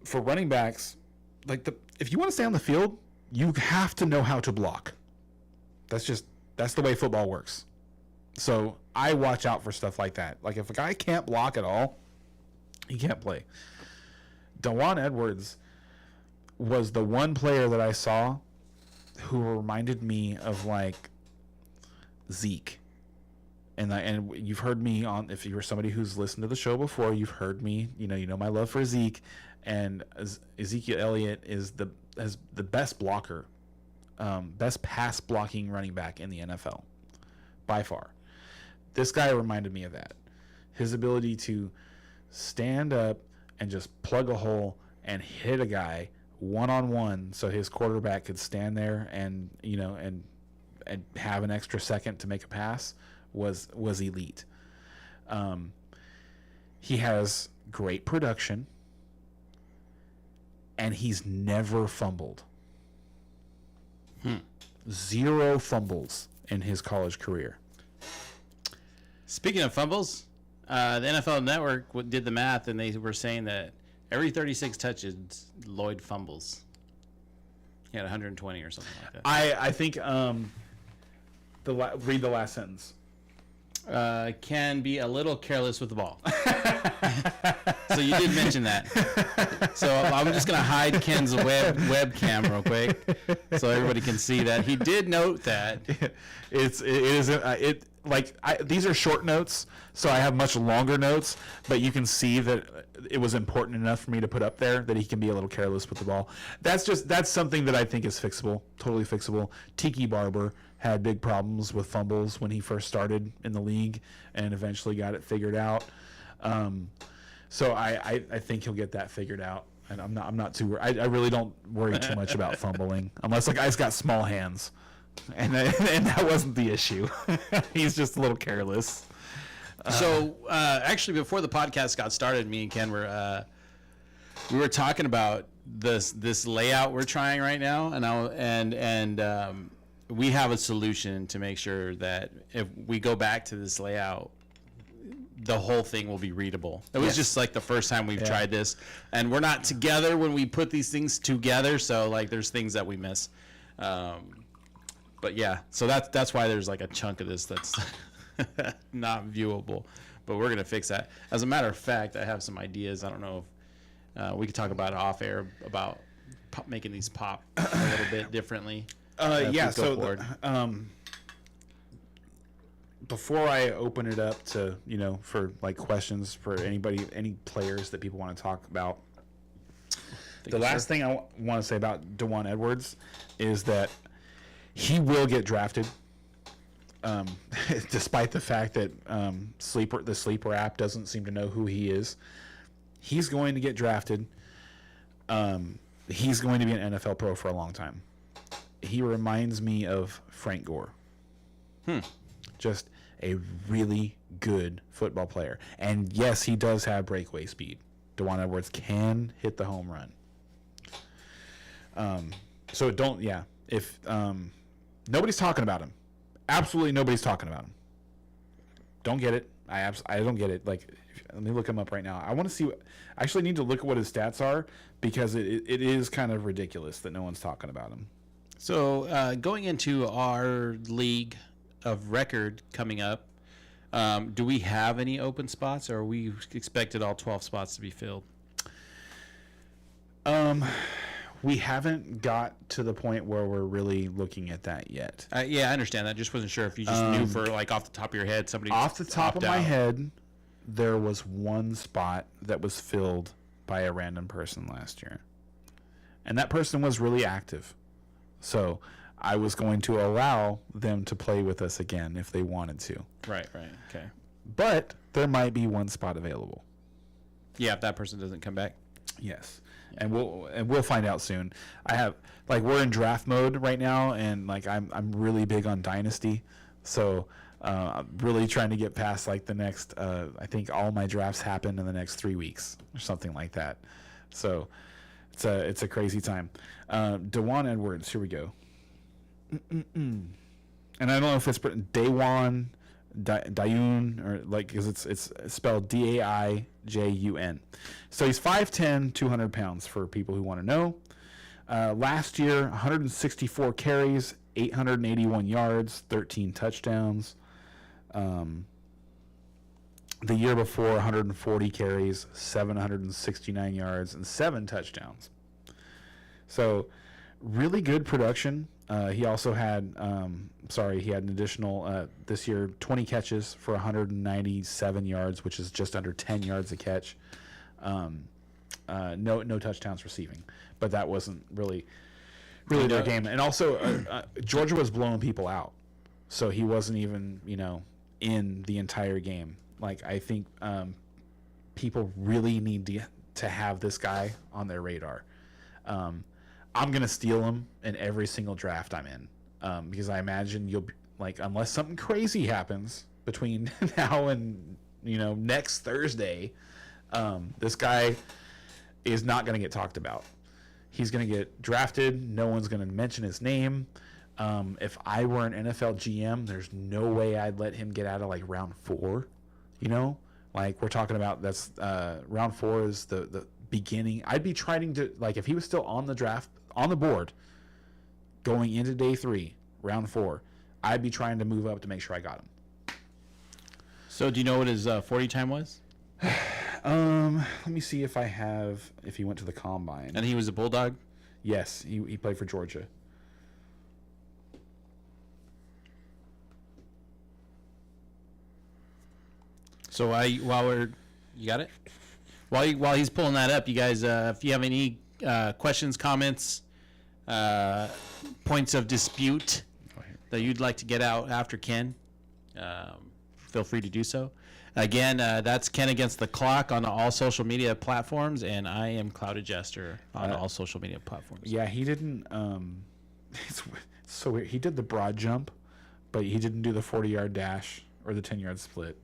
for running backs, if you want to stay on the field, you have to know how to block. That's the way football works. So I watch out for stuff like that. Like if a guy can't block at all, he can't play. Dajuan Edwards was the one player that I saw who reminded me of like Zeke. And you've heard me on, if you're somebody who's listened to the show before, you've heard me, you know my love for Zeke, and Ezekiel Elliott has the best blocker, best pass blocking running back in the NFL by far. This guy reminded me of that. His ability to stand up and just plug a hole and hit a guy one-on-one so his quarterback could stand there and have an extra second to make a pass was elite. He has great production, and he's never fumbled. 0 fumbles in his college career.
Speaking of fumbles, the NFL Network did the math, and they were saying that every 36 touches, Lloyd fumbles. He had 120 or something like that.
I think read the last sentence.
Can be a little careless with the ball. So you did mention that. So I'm just going to hide Ken's webcam real quick so everybody can see that. He did note that. These are short notes, so I have much longer notes, but you can see that it was important enough for me to put up there that he can be a little careless with the ball. That's something that I think is fixable, totally fixable. Tiki Barber had big problems with fumbles when he first started in the league and eventually got it figured out. So I think he'll get that figured out, and I'm not too. I really don't worry too much about fumbling unless the guy's got small hands, and that wasn't the issue. He's just a little careless. So actually, before the podcast got started, me and Ken we were talking about this layout we're trying right now, and we have a solution to make sure that if we go back to this layout, the whole thing will be readable. It was just like the first time we've tried this, and we're not together when we put these things together, so like there's things that we miss. But yeah, so that's why there's like a chunk of this that's not viewable, but we're gonna fix that. As a matter of fact, I have some ideas. I don't know if we could talk about it off air about making these pop a little bit differently.
Before I open it up to, for like questions for anybody, any players that people want to talk about, the last thing I want to say about Dajuan Edwards is that he will get drafted, despite the fact that the Sleeper app doesn't seem to know who he is. He's going to get drafted. He's going to be an NFL pro for a long time. He reminds me of Frank Gore. Just a really good football player. And yes, he does have breakaway speed. Dajuan Edwards can hit the home run. If nobody's talking about him. Absolutely nobody's talking about him. Don't get it. I don't get it. Like, let me look him up right now. I want to see I actually need to look at what his stats are, because it is kind of ridiculous that no one's talking about him.
So going into our league of record coming up, do we have any open spots, or are we expected all 12 spots to be filled?
We haven't got to the point where we're really looking at that yet.
Yeah, I understand that. Just wasn't sure if you just knew for like off the top of your head somebody.
Off the top of my head, there was one spot that was filled by a random person last year, and that person was really active. So I was going to allow them to play with us again if they wanted to.
Right, okay.
But there might be one spot available.
Yeah, if that person doesn't come back.
Yes. Yeah. And we'll find out soon. We're in draft mode right now, and like I'm really big on Dynasty. So Really trying to get past like the next. I think all my drafts happen in the next 3 weeks or something like that. So it's a crazy time. Dewan Edwards. Here we go. And I don't know if it's Daewon, Dayun, or like, because it's spelled Daijun. So he's 5'10", 200 pounds for people who want to know. Last year, 164 carries, 881 yards, 13 touchdowns. The year before, 140 carries, 769 yards, and 7 touchdowns. So really good production. He also had, he had an additional, this year, 20 catches for 197 yards, which is just under 10 yards a catch. No touchdowns receiving, but that wasn't really their game. And also, Georgia was blowing people out, so he wasn't even, in the entire game. Like, I think people really need to have this guy on their radar. I'm going to steal him in every single draft I'm in, because I imagine you'll be, like, unless something crazy happens between now and, next Thursday, this guy is not going to get talked about. He's going to get drafted. No one's going to mention his name. If I were an NFL GM, there's no way I'd let him get out of like round 4. Like we're talking about, that's round 4 is the beginning. I'd be trying to, like, if he was still on the board going into day 3, round 4, I'd be trying to move up to make sure I got him.
So do you know what his 40 time was?
Let me see if he went to the combine.
And he was a Bulldog?
Yes, he played for Georgia.
So you got it? While he's pulling that up, you guys, if you have any questions, comments, points of dispute that you'd like to get out after Ken, feel free to do so. Again, that's Ken Against the Clock on all social media platforms, and I am Clouded Jester on all social media platforms.
Yeah, he didn't. It's so weird. He did the broad jump, but he didn't do the 40-yard dash or the 10-yard split,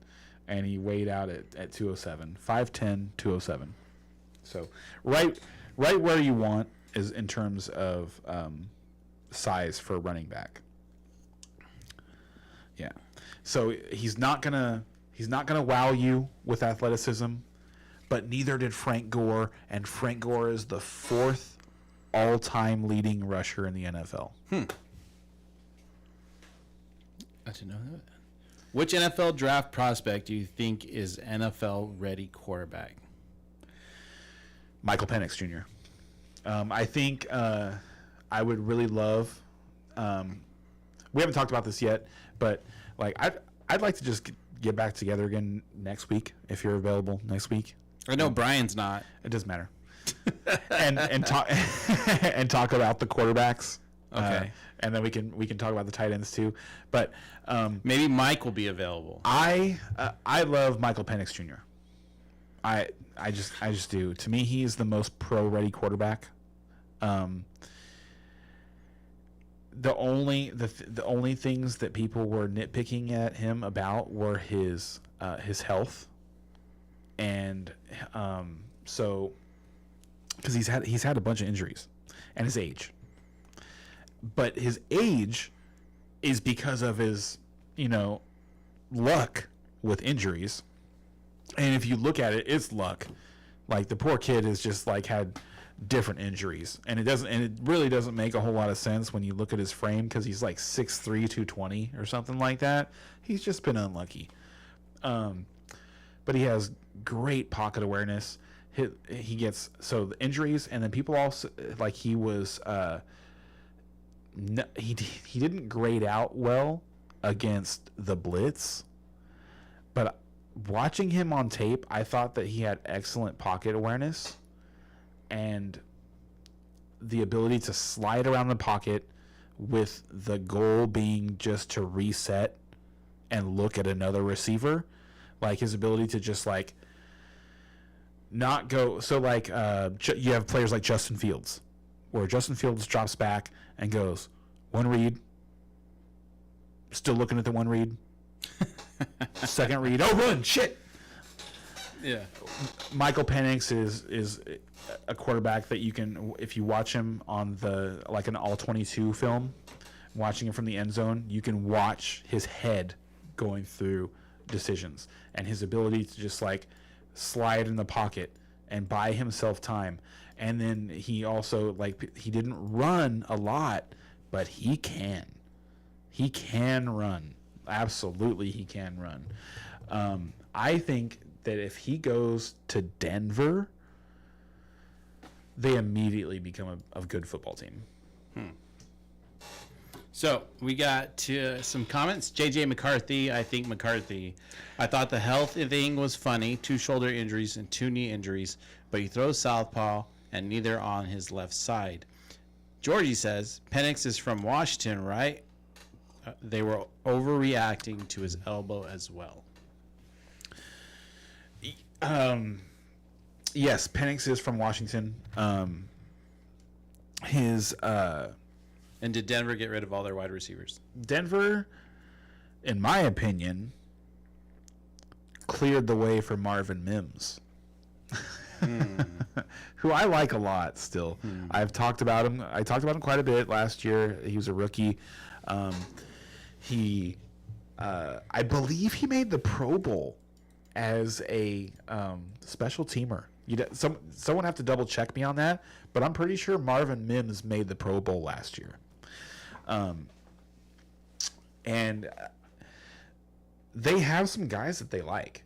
and he weighed out at 207, 5'10", 207. So right where you want is in terms of size for running back. Yeah, so he's not gonna wow you with athleticism, but neither did Frank Gore, and Frank Gore is the 4th all-time leading rusher in the NFL.
I didn't know that. Which NFL draft prospect do you think is NFL-ready quarterback?
Michael Penix Jr. I think I would really love. We haven't talked about this yet, but like I'd like to just get back together again next week if you're available next week.
I know Brian's not.
It doesn't matter. and talk and talk about the quarterbacks.
Okay.
And then we can talk about the tight ends too. But
maybe Mike will be available.
I love Michael Penix Jr. I just do. To me, he is the most pro-ready quarterback. The only things that people were nitpicking at him about were his health, and so because he's had a bunch of injuries, and his age. But his age is because of his luck with injuries, and if you look at it, it's luck. Like the poor kid has just like had different injuries, and it really doesn't make a whole lot of sense when you look at his frame, because he's like 6'3", 220 or something like that. He's just been unlucky, but he has great pocket awareness. He gets the injuries, and then people also like he was he didn't grade out well against the blitz, but watching him on tape, I thought that he had excellent pocket awareness and the ability to slide around the pocket with the goal being just to reset and look at another receiver. Like his ability to just like not go. So like you have players like Justin Fields, where Justin Fields drops back and goes one read, still looking at the one read, Second read, oh, run, shit.
Yeah.
Michael Penix is a quarterback that you can, if you watch him on the like an all 22 film, watching him from the end zone, you can watch his head going through decisions and his ability to just like slide in the pocket and buy himself time. And then he also, like, he didn't run a lot, but he can run. Absolutely, he can run. I think that if he goes to Denver, they immediately become a good football team.
So we got some comments. JJ McCarthy, I thought the health thing was funny. 2 shoulder injuries and 2 knee injuries, but he throws southpaw and neither on his left side. Georgie says, Penix is from Washington, right? They were overreacting to his elbow as well.
Yes, Penix is from Washington.
And did Denver get rid of all their wide receivers?
Denver, in my opinion, cleared the way for Marvin Mims, who I like a lot still. I've talked about him. I talked about him quite a bit last year. He was a rookie. I believe he made the Pro Bowl as a special teamer. Someone have to double check me on that, but I'm pretty sure Marvin Mims made the Pro Bowl last year. And they have some guys that they like.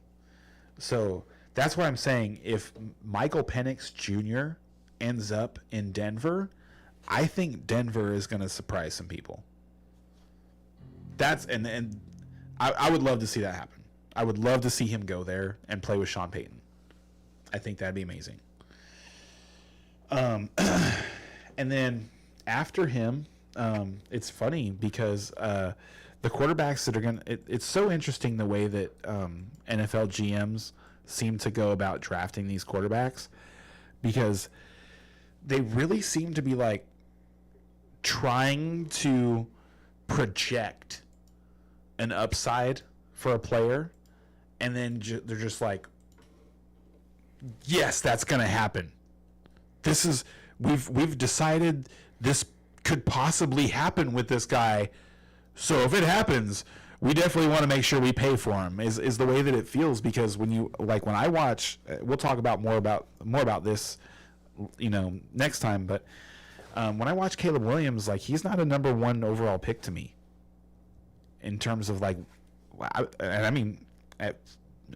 So that's why I'm saying if Michael Penix Jr. ends up in Denver, I think Denver is going to surprise some people. And I would love to see that happen. I would love to see him go there and play with Sean Payton. I think that'd be amazing. And then after him, it's funny because the quarterbacks that are going to... It's so interesting the way that NFL GMs seem to go about drafting these quarterbacks, because they really seem to be like trying to project an upside for a player, and then they're just like, yes, that's going to happen. We've decided this could possibly happen with this guy, so if it happens, we definitely want to make sure we pay for him. Is the way that it feels, because when I watch, we'll talk about more about this, next time. But when I watch Caleb Williams, like, he's not a number 1 overall pick to me. In terms of at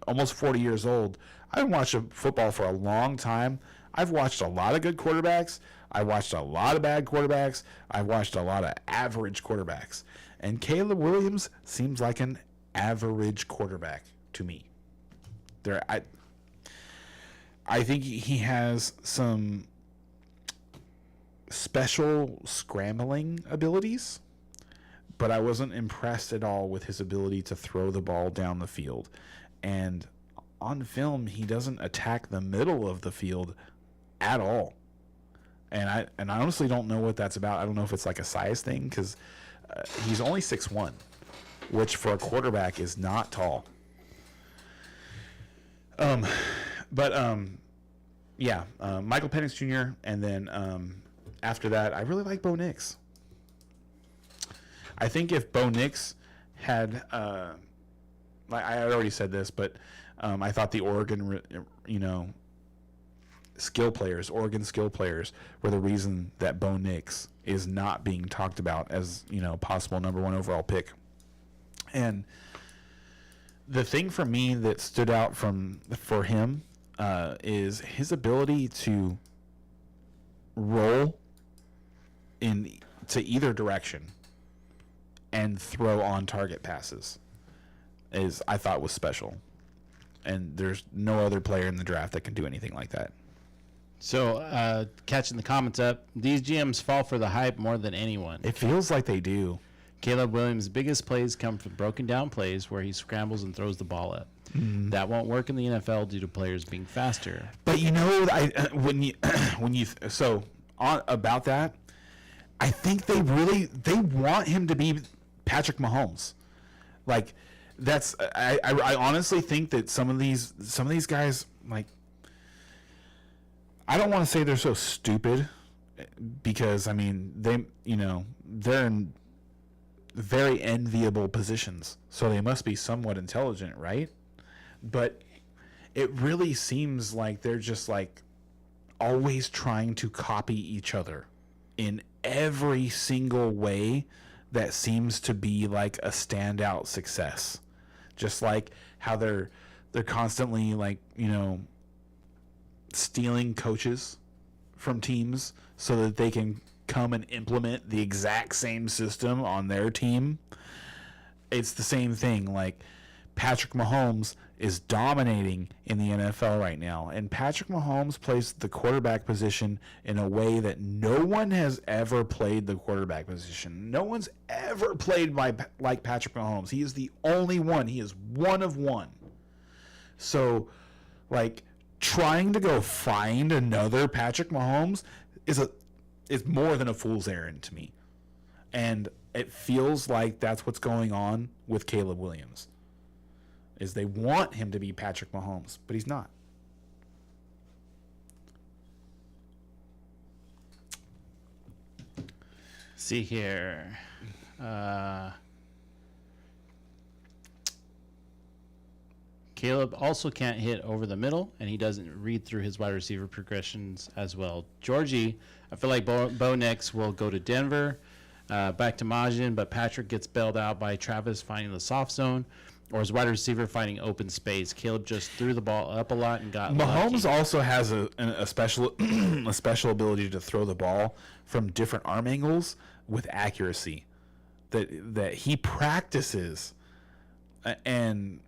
almost 40 years old, I've watched football for a long time. I've watched a lot of good quarterbacks. I watched a lot of bad quarterbacks. I've watched a lot of average quarterbacks. And Caleb Williams seems like an average quarterback to me. I think he has some special scrambling abilities, but I wasn't impressed at all with his ability to throw the ball down the field. And on film, he doesn't attack the middle of the field at all. And I honestly don't know what that's about. I don't know if it's like a size thing, because he's only 6'1", which for a quarterback is not tall. Michael Penix Jr., and then after that, I really like Bo Nix. I think if Bo Nix had, I already said this, but I thought the Oregon skill players were the reason that Bo Nix is not being talked about as, possible number 1 overall pick. And the thing for me that stood out for him is his ability to roll to either direction and throw on target passes I thought was special. And there's no other player in the draft that can do anything like that.
So, catching the comments up, these GMs fall for the hype more than anyone.
It feels like they do.
Caleb Williams' biggest plays come from broken down plays where he scrambles and throws the ball up. Mm-hmm. That won't work in the NFL due to players being faster.
But about that, I think they want him to be Patrick Mahomes. Like, that's I honestly think that some of these guys, like, I don't want to say they're so stupid, because I mean they're in very enviable positions, so they must be somewhat intelligent, right? But it really seems like they're just like always trying to copy each other in every single way that seems to be like a standout success. Just like how they're constantly, like, stealing coaches from teams so that they can come and implement the exact same system on their team. It's the same thing. Like, Patrick Mahomes is dominating in the NFL right now, and Patrick Mahomes plays the quarterback position in a way that no one has ever played the quarterback position. No one's ever played like Patrick Mahomes. He is the only one. He is one of one. So, like, trying to go find another Patrick Mahomes is more than a fool's errand to me. And it feels like that's what's going on with Caleb Williams. Is they want him to be Patrick Mahomes, but he's not.
See here. Caleb also can't hit over the middle, and he doesn't read through his wide receiver progressions as well. Georgie, I feel like Bo Nix will go to Denver, back to Majin, but Patrick gets bailed out by Travis finding the soft zone, or his wide receiver finding open space. Caleb just threw the ball up a lot and got
Mahomes
lucky.
also has a special a special ability to throw the ball from different arm angles with accuracy that he practices, and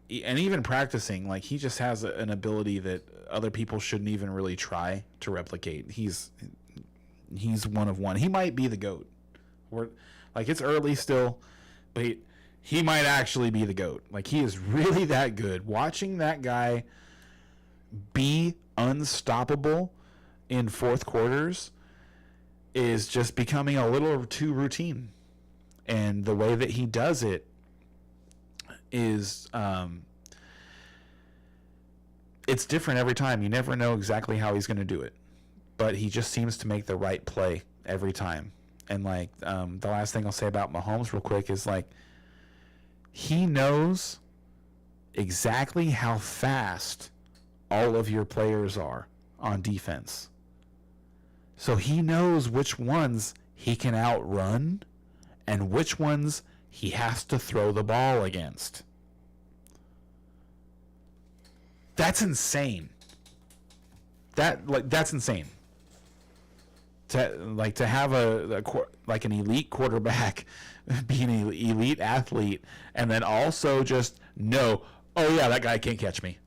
even practicing, like, he just has an ability that other people shouldn't even really try to replicate. He's one of one. He might be the GOAT. Like, it's early still, but he might actually be the GOAT. Like, he is really that good. Watching that guy be unstoppable in fourth quarters is just becoming a little too routine. And the way that he does it is, it's different every time. You never know exactly how he's going to do it. But he just seems to make the right play every time. And, like, the last thing I'll say about Mahomes real quick is, like, he knows exactly how fast all of your players are on defense. So he knows which ones he can outrun and which ones he has to throw the ball against. That's insane. That's insane. To have an elite quarterback, be an elite athlete, and then also just know, oh yeah, that guy can't catch me.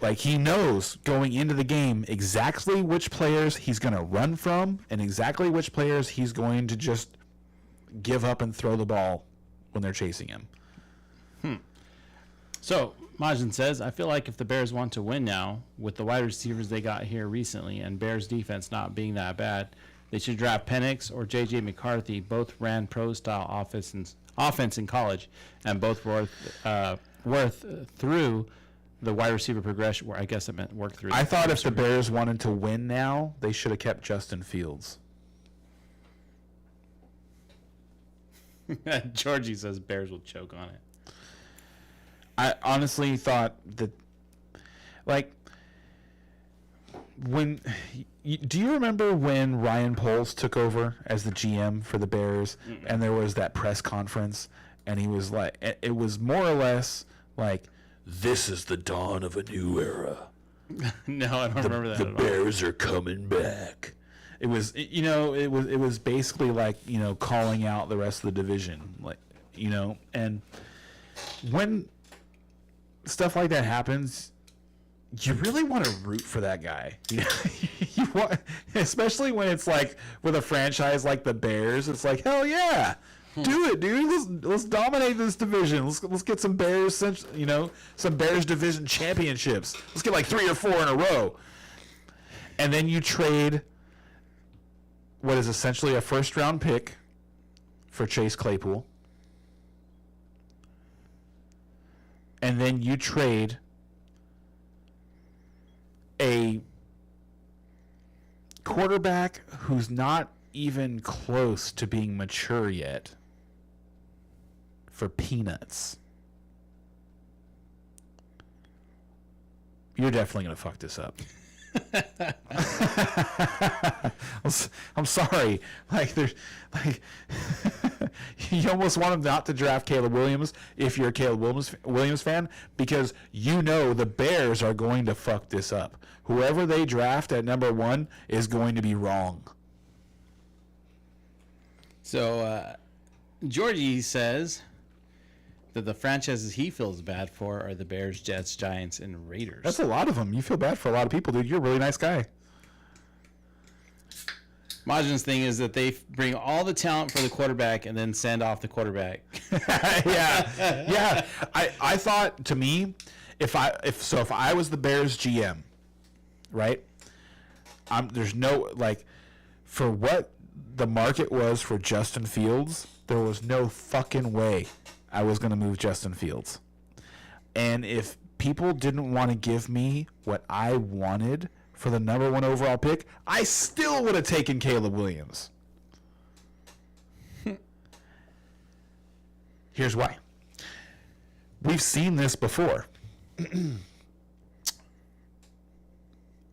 Like, he knows going into the game exactly which players he's going to run from and exactly which players he's going to just give up and throw the ball when they're chasing him.
So, Majin says, I feel like if the Bears want to win now, with the wide receivers they got here recently and Bears defense not being that bad, they should draft Penix or J.J. McCarthy. Both ran pro-style offense in college, and both worth through the wide receiver progression, where I guess it meant work through.
I thought if the Bears wanted to win now, they should have kept Justin Fields.
Georgie says Bears will choke on it.
I honestly thought that, like, do you remember when Ryan Poles took over as the GM for the Bears, and there was that press conference, and he was like, it was more or less like, this is the dawn of a new era.
No, I don't remember that.
The Bears are coming back. It was, it was basically like, calling out the rest of the division, like, and when stuff like that happens, you really want to root for that guy. You want, especially when it's like with a franchise like the Bears. It's like, hell yeah, do it, dude. Let's dominate this division. Let's get some Bears, some Bears division championships. Let's get like 3 or 4 in a row. And then you trade what is essentially a first round pick for Chase Claypool. and then you trade a quarterback who's not even close to being mature yet for peanuts, you're definitely going to fuck this up. I'm sorry. Like, there's like you almost want them not to draft Caleb Williams if you're a Caleb Williams fan, because you know the Bears are going to fuck this up. Whoever they draft at number 1 is going to be wrong.
So, Georgie says that the franchises he feels bad for are the Bears, Jets, Giants, and Raiders.
That's a lot of them. You feel bad for a lot of people, dude. You're a really nice guy.
Majin's thing is that they bring all the talent for the quarterback and then send off the quarterback.
Yeah. I thought, to me, if I was the Bears GM, right? There's no, like, for what the market was for Justin Fields, there was no fucking way I was going to move Justin Fields. And if people didn't want to give me what I wanted for the number 1 overall pick, I still would have taken Caleb Williams. Here's why. We've seen this before.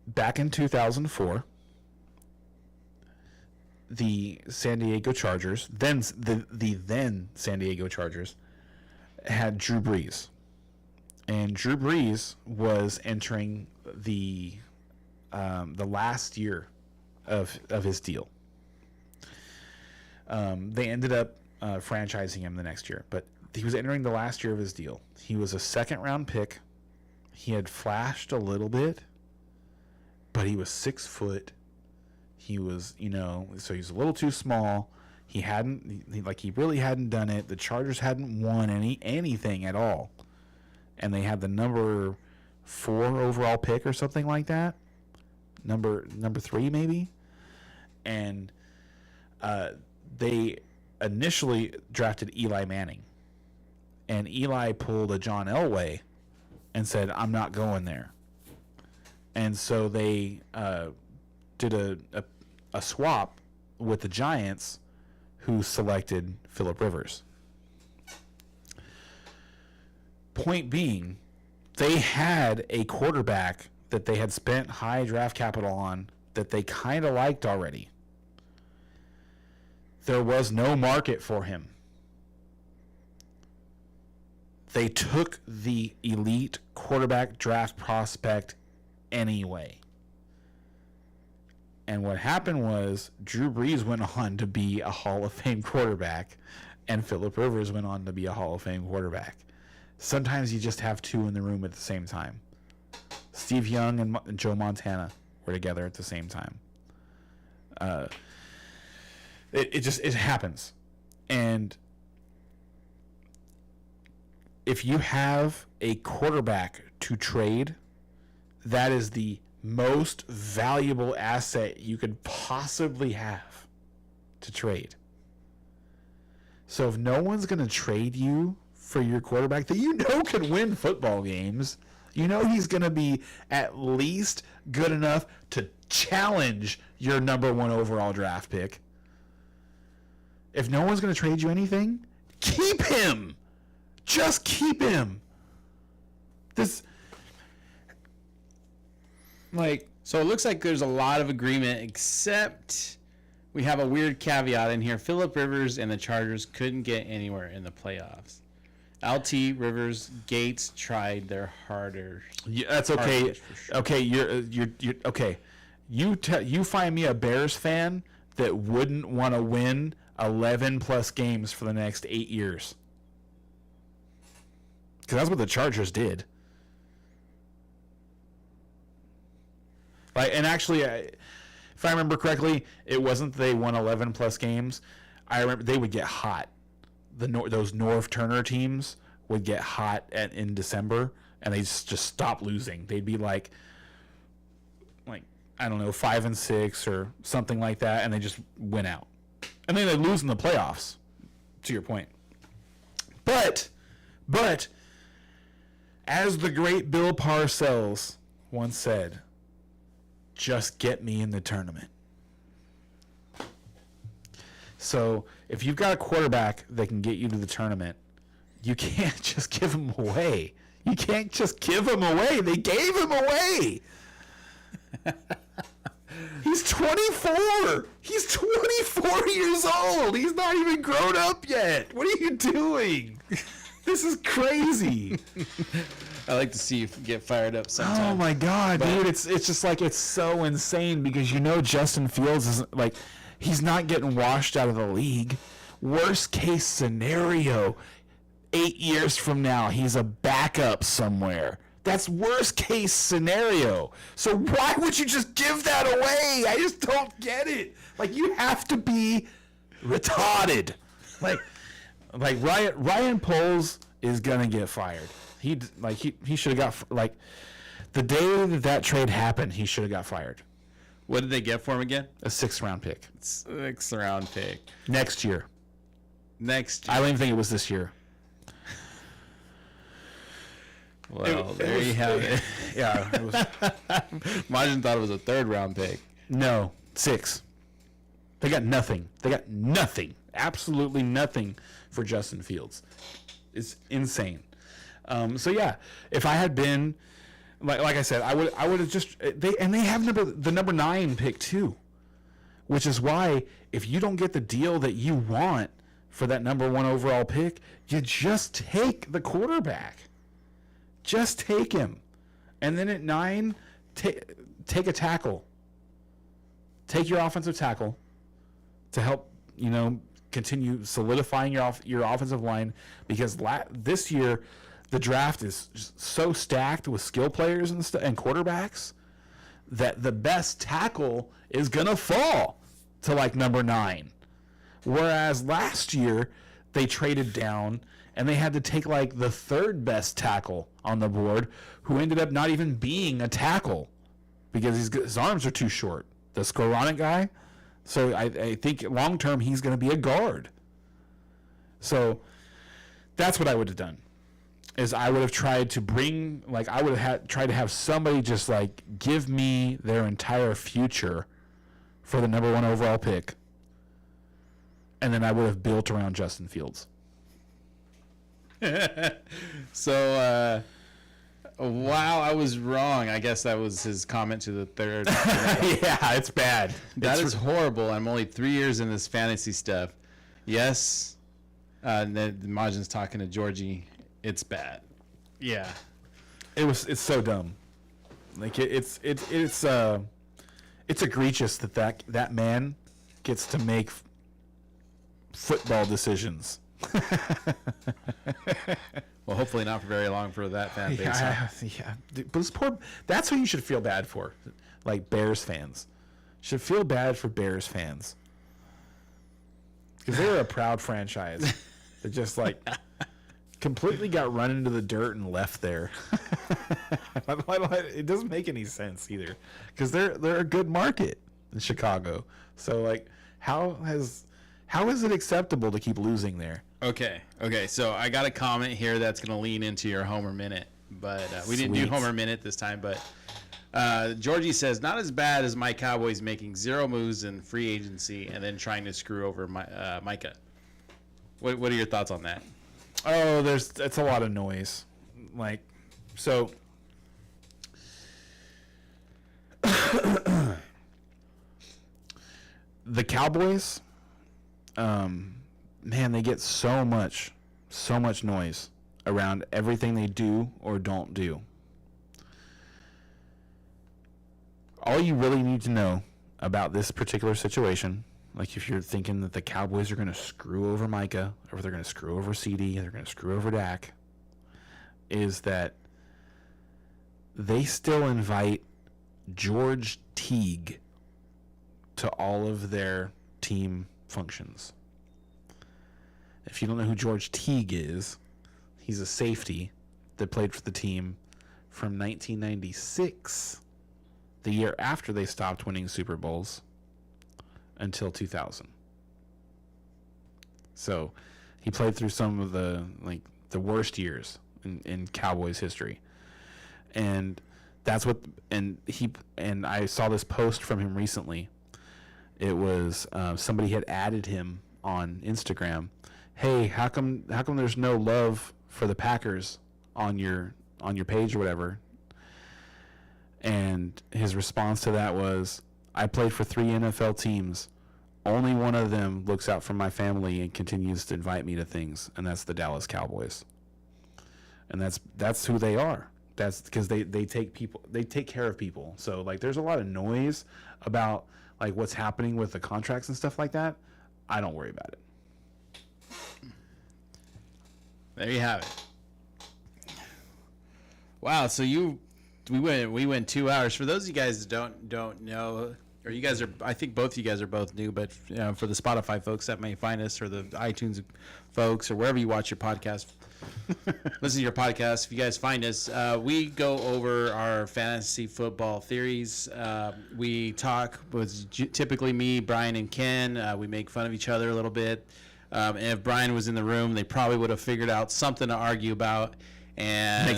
Back in 2004, the San Diego Chargers, then San Diego Chargers, had Drew Brees. And Drew Brees was entering the last year of his deal. They ended up franchising him the next year, but he was entering the last year of his deal. He was a second-round pick. He had flashed a little bit, but he was 6 foot. He was, so he was a little too small. He really hadn't done it. The Chargers hadn't won anything at all. And they had the number 4 overall pick or something like that. Number 3 maybe. And they initially drafted Eli Manning. And Eli pulled a John Elway and said, I'm not going there. And so they did a swap with the Giants, who selected Phillip Rivers. Point being, they had a quarterback that they had spent high draft capital on that they kind of liked already. There was no market for him. They took the elite quarterback draft prospect anyway. And what happened was Drew Brees went on to be a Hall of Fame quarterback, and Phillip Rivers went on to be a Hall of Fame quarterback. Sometimes you just have 2 in the room at the same time. Steve Young and Joe Montana were together at the same time. It happens. And if you have a quarterback to trade, that is the most valuable asset you could possibly have to trade. So if no one's going to trade you for your quarterback that you know can win football games, you know he's going to be at least good enough to challenge your number 1 overall draft pick. If no one's going to trade you anything, keep him. Just keep him.
So it looks like there's a lot of agreement, except we have a weird caveat in here. Phillip Rivers and the Chargers couldn't get anywhere in the playoffs. LT, Rivers, Gates tried their harder.
Yeah, that's okay. Sure. Okay, you're okay. You find me a Bears fan that wouldn't want to win 11 plus games for the next 8 years. Because that's what the Chargers did. And actually, if I remember correctly, it wasn't they won 11 plus games. I remember they would get hot. Those Norv Turner teams would get hot in December, and they just stop losing. They'd be like I don't know, 5-6 or something like that, and they just win out. And then they lose in the playoffs. To your point, but As the great Bill Parcells once said, just get me in the tournament. So if you've got a quarterback that can get you to the tournament, you can't just give him away. You can't just give him away. They gave him away. He's 24. He's 24 years old. He's not even grown up yet. What are you doing? This is crazy.
I like to see you get fired up sometime.
Oh my God, dude! It's just like it's so insane because Justin Fields isn't like he's not getting washed out of the league. Worst case scenario, 8 years from now, he's a backup somewhere. That's worst case scenario. So why would you just give that away? I just don't get it. Like you have to be retarded. Like Ryan Poles is gonna get fired. He should have got like the day that trade happened. He should have got fired.
What did they get for him again?
A 6th round pick
6th round pick
next year.
Next year.
I don't even think it was this year.
Well, there you have it.
Yeah, it was.
Margin thought it was a 3rd round pick.
No, 6. They got nothing. They got nothing. Absolutely nothing for Justin Fields. It's insane. So yeah, if I had been like I said, I would have just they have the number 9 pick too, which is why if you don't get the deal that you want for that number 1 overall pick, you just take the quarterback. Just take him, and then at 9, take a tackle. Take your offensive tackle to help continue solidifying your offensive line because this year the draft is so stacked with skill players and quarterbacks that the best tackle is gonna fall to like number 9, whereas last year they traded down and they had to take like the 3rd best tackle on the board, who ended up not even being a tackle because his arms are too short. The Skowronek guy. So I think long term he's going to be a guard. So that's what I would have done. Is I would have tried to bring I would have tried to have somebody just like give me their entire future for the number 1 overall pick, and then I would have built around Justin Fields.
So wow, I was wrong. I guess that was his comment to the 3rd.
Yeah, it's bad.
That is horrible. I'm only 3 years in this fantasy stuff. Yes, the Majin's talking to Georgie. It's bad. Yeah,
it's so dumb. Like it's egregious that man gets to make football decisions.
Well, hopefully not for very long for that fan base.
Yeah. But this that's who you should feel bad for. Like Bears fans. You should feel bad for Bears fans. Because they were a proud franchise that just completely got run into the dirt and left there. It doesn't make any sense either. Because they're a good market in Chicago. So how is it acceptable to keep losing there?
Okay. So I got a comment here that's going to lean into your Homer Minute, but we didn't do Homer Minute this time. But Georgie says, not as bad as my Cowboys making 0 moves in free agency and then trying to screw over Micah. What are your thoughts on that?
Oh, it's a lot of noise. So the Cowboys, man, they get so much noise around everything they do or don't do. All you really need to know about this particular situation, if you're thinking that the Cowboys are going to screw over Micah, or they're going to screw over CD, they're going to screw over Dak, is that they still invite George Teague to all of their team functions. If you don't know who George Teague is, he's a safety that played for the team from 1996, the year after they stopped winning Super Bowls, until 2000. So he played through some of the worst years in Cowboys history. And that's what, and I saw this post from him recently. It was somebody had added him on Instagram. Hey, how come there's no love for the Packers on your page or whatever? And his response to that was, I played for 3 NFL teams. Only one of them looks out for my family and continues to invite me to things, and that's the Dallas Cowboys. And that's who they are. That's because they take care of people. So like there's a lot of noise about like what's happening with the contracts and stuff like that. I don't worry about it.
There you have it. Wow, so we went 2 hours. For those of you guys that don't know, or you guys are, I think both of you guys are both new, but for the Spotify folks that may find us, or the iTunes folks, or wherever you watch your podcast, listen to your podcast. If you guys find us, we go over our fantasy football theories. We talk with typically me, Brian, and Ken. We make fun of each other a little bit. And if Brian was in the room, they probably would have figured out something to argue about and make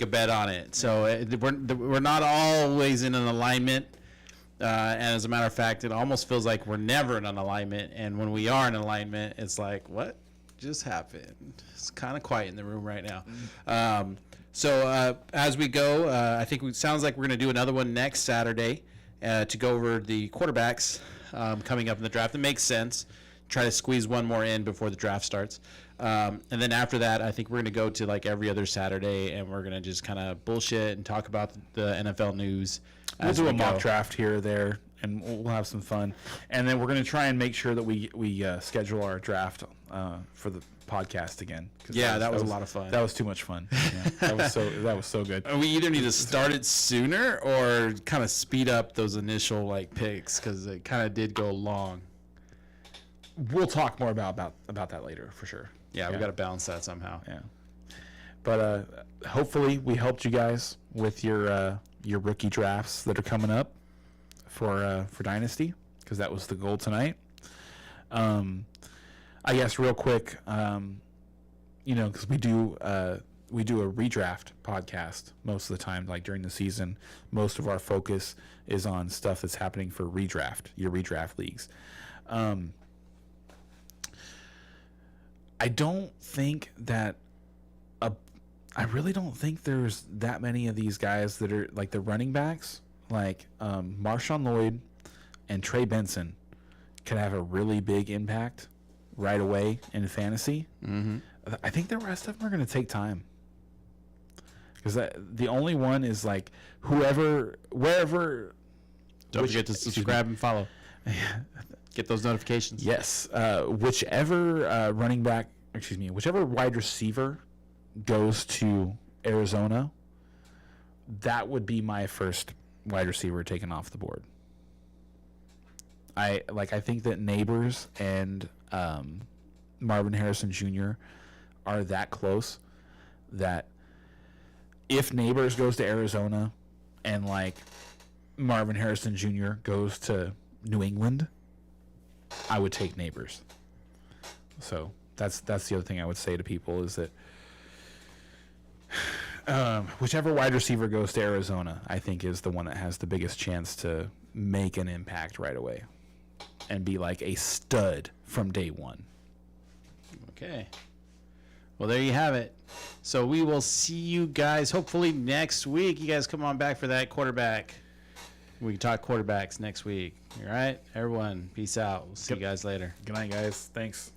a bet on it. So we're not always in an alignment. And as a matter of fact, it almost feels like we're never in an alignment. And when we are in alignment, it's like, what just happened? It's kind of quiet in the room right now. So as we go, I think it sounds like we're going to do another one next Saturday to go over the quarterbacks coming up in the draft. It makes sense. Try to squeeze one more in before the draft starts. And then after that, I think we're going to go to like every other Saturday, and we're going to just kind of bullshit and talk about the NFL news.
We'll do a mock draft here or there, and we'll have some fun. And then we're going to try and make sure that we schedule our draft for the podcast again.
Yeah, that was a lot of fun.
That was too much fun. Yeah, that was so good.
We either need to start it sooner or kind of speed up those initial like picks, because it kind of did go long.
We'll talk more about that later for sure.
Yeah, we got to balance that somehow.
Yeah, but hopefully we helped you guys with your rookie drafts that are coming up for Dynasty, because that was the goal tonight. I guess real quick, because we do a redraft podcast most of the time. Like during the season, most of our focus is on stuff that's happening for your redraft leagues. I really don't think there's that many of these guys that are like the running backs, like Marshawn Lloyd and Trey Benson could have a really big impact right away in fantasy. Mm-hmm. I think the rest of them are going to take time, because the only one is like wherever.
Don't forget to subscribe and follow. Get those notifications.
Yes. Whichever whichever wide receiver goes to Arizona, that would be my first wide receiver taken off the board. I think that Neighbors and Marvin Harrison Jr. are that close that if Neighbors goes to Arizona and like Marvin Harrison Jr. goes to New England, I would take Neighbors. So that's the other thing I would say to people is that whichever wide receiver goes to Arizona, I think is the one that has the biggest chance to make an impact right away and be like a stud from day one.
Okay. Well, there you have it. So we will see you guys hopefully next week. You guys come on back for that quarterback. We can talk quarterbacks next week. All right, everyone. Peace out. We'll see you guys later.
Good night, guys. Thanks.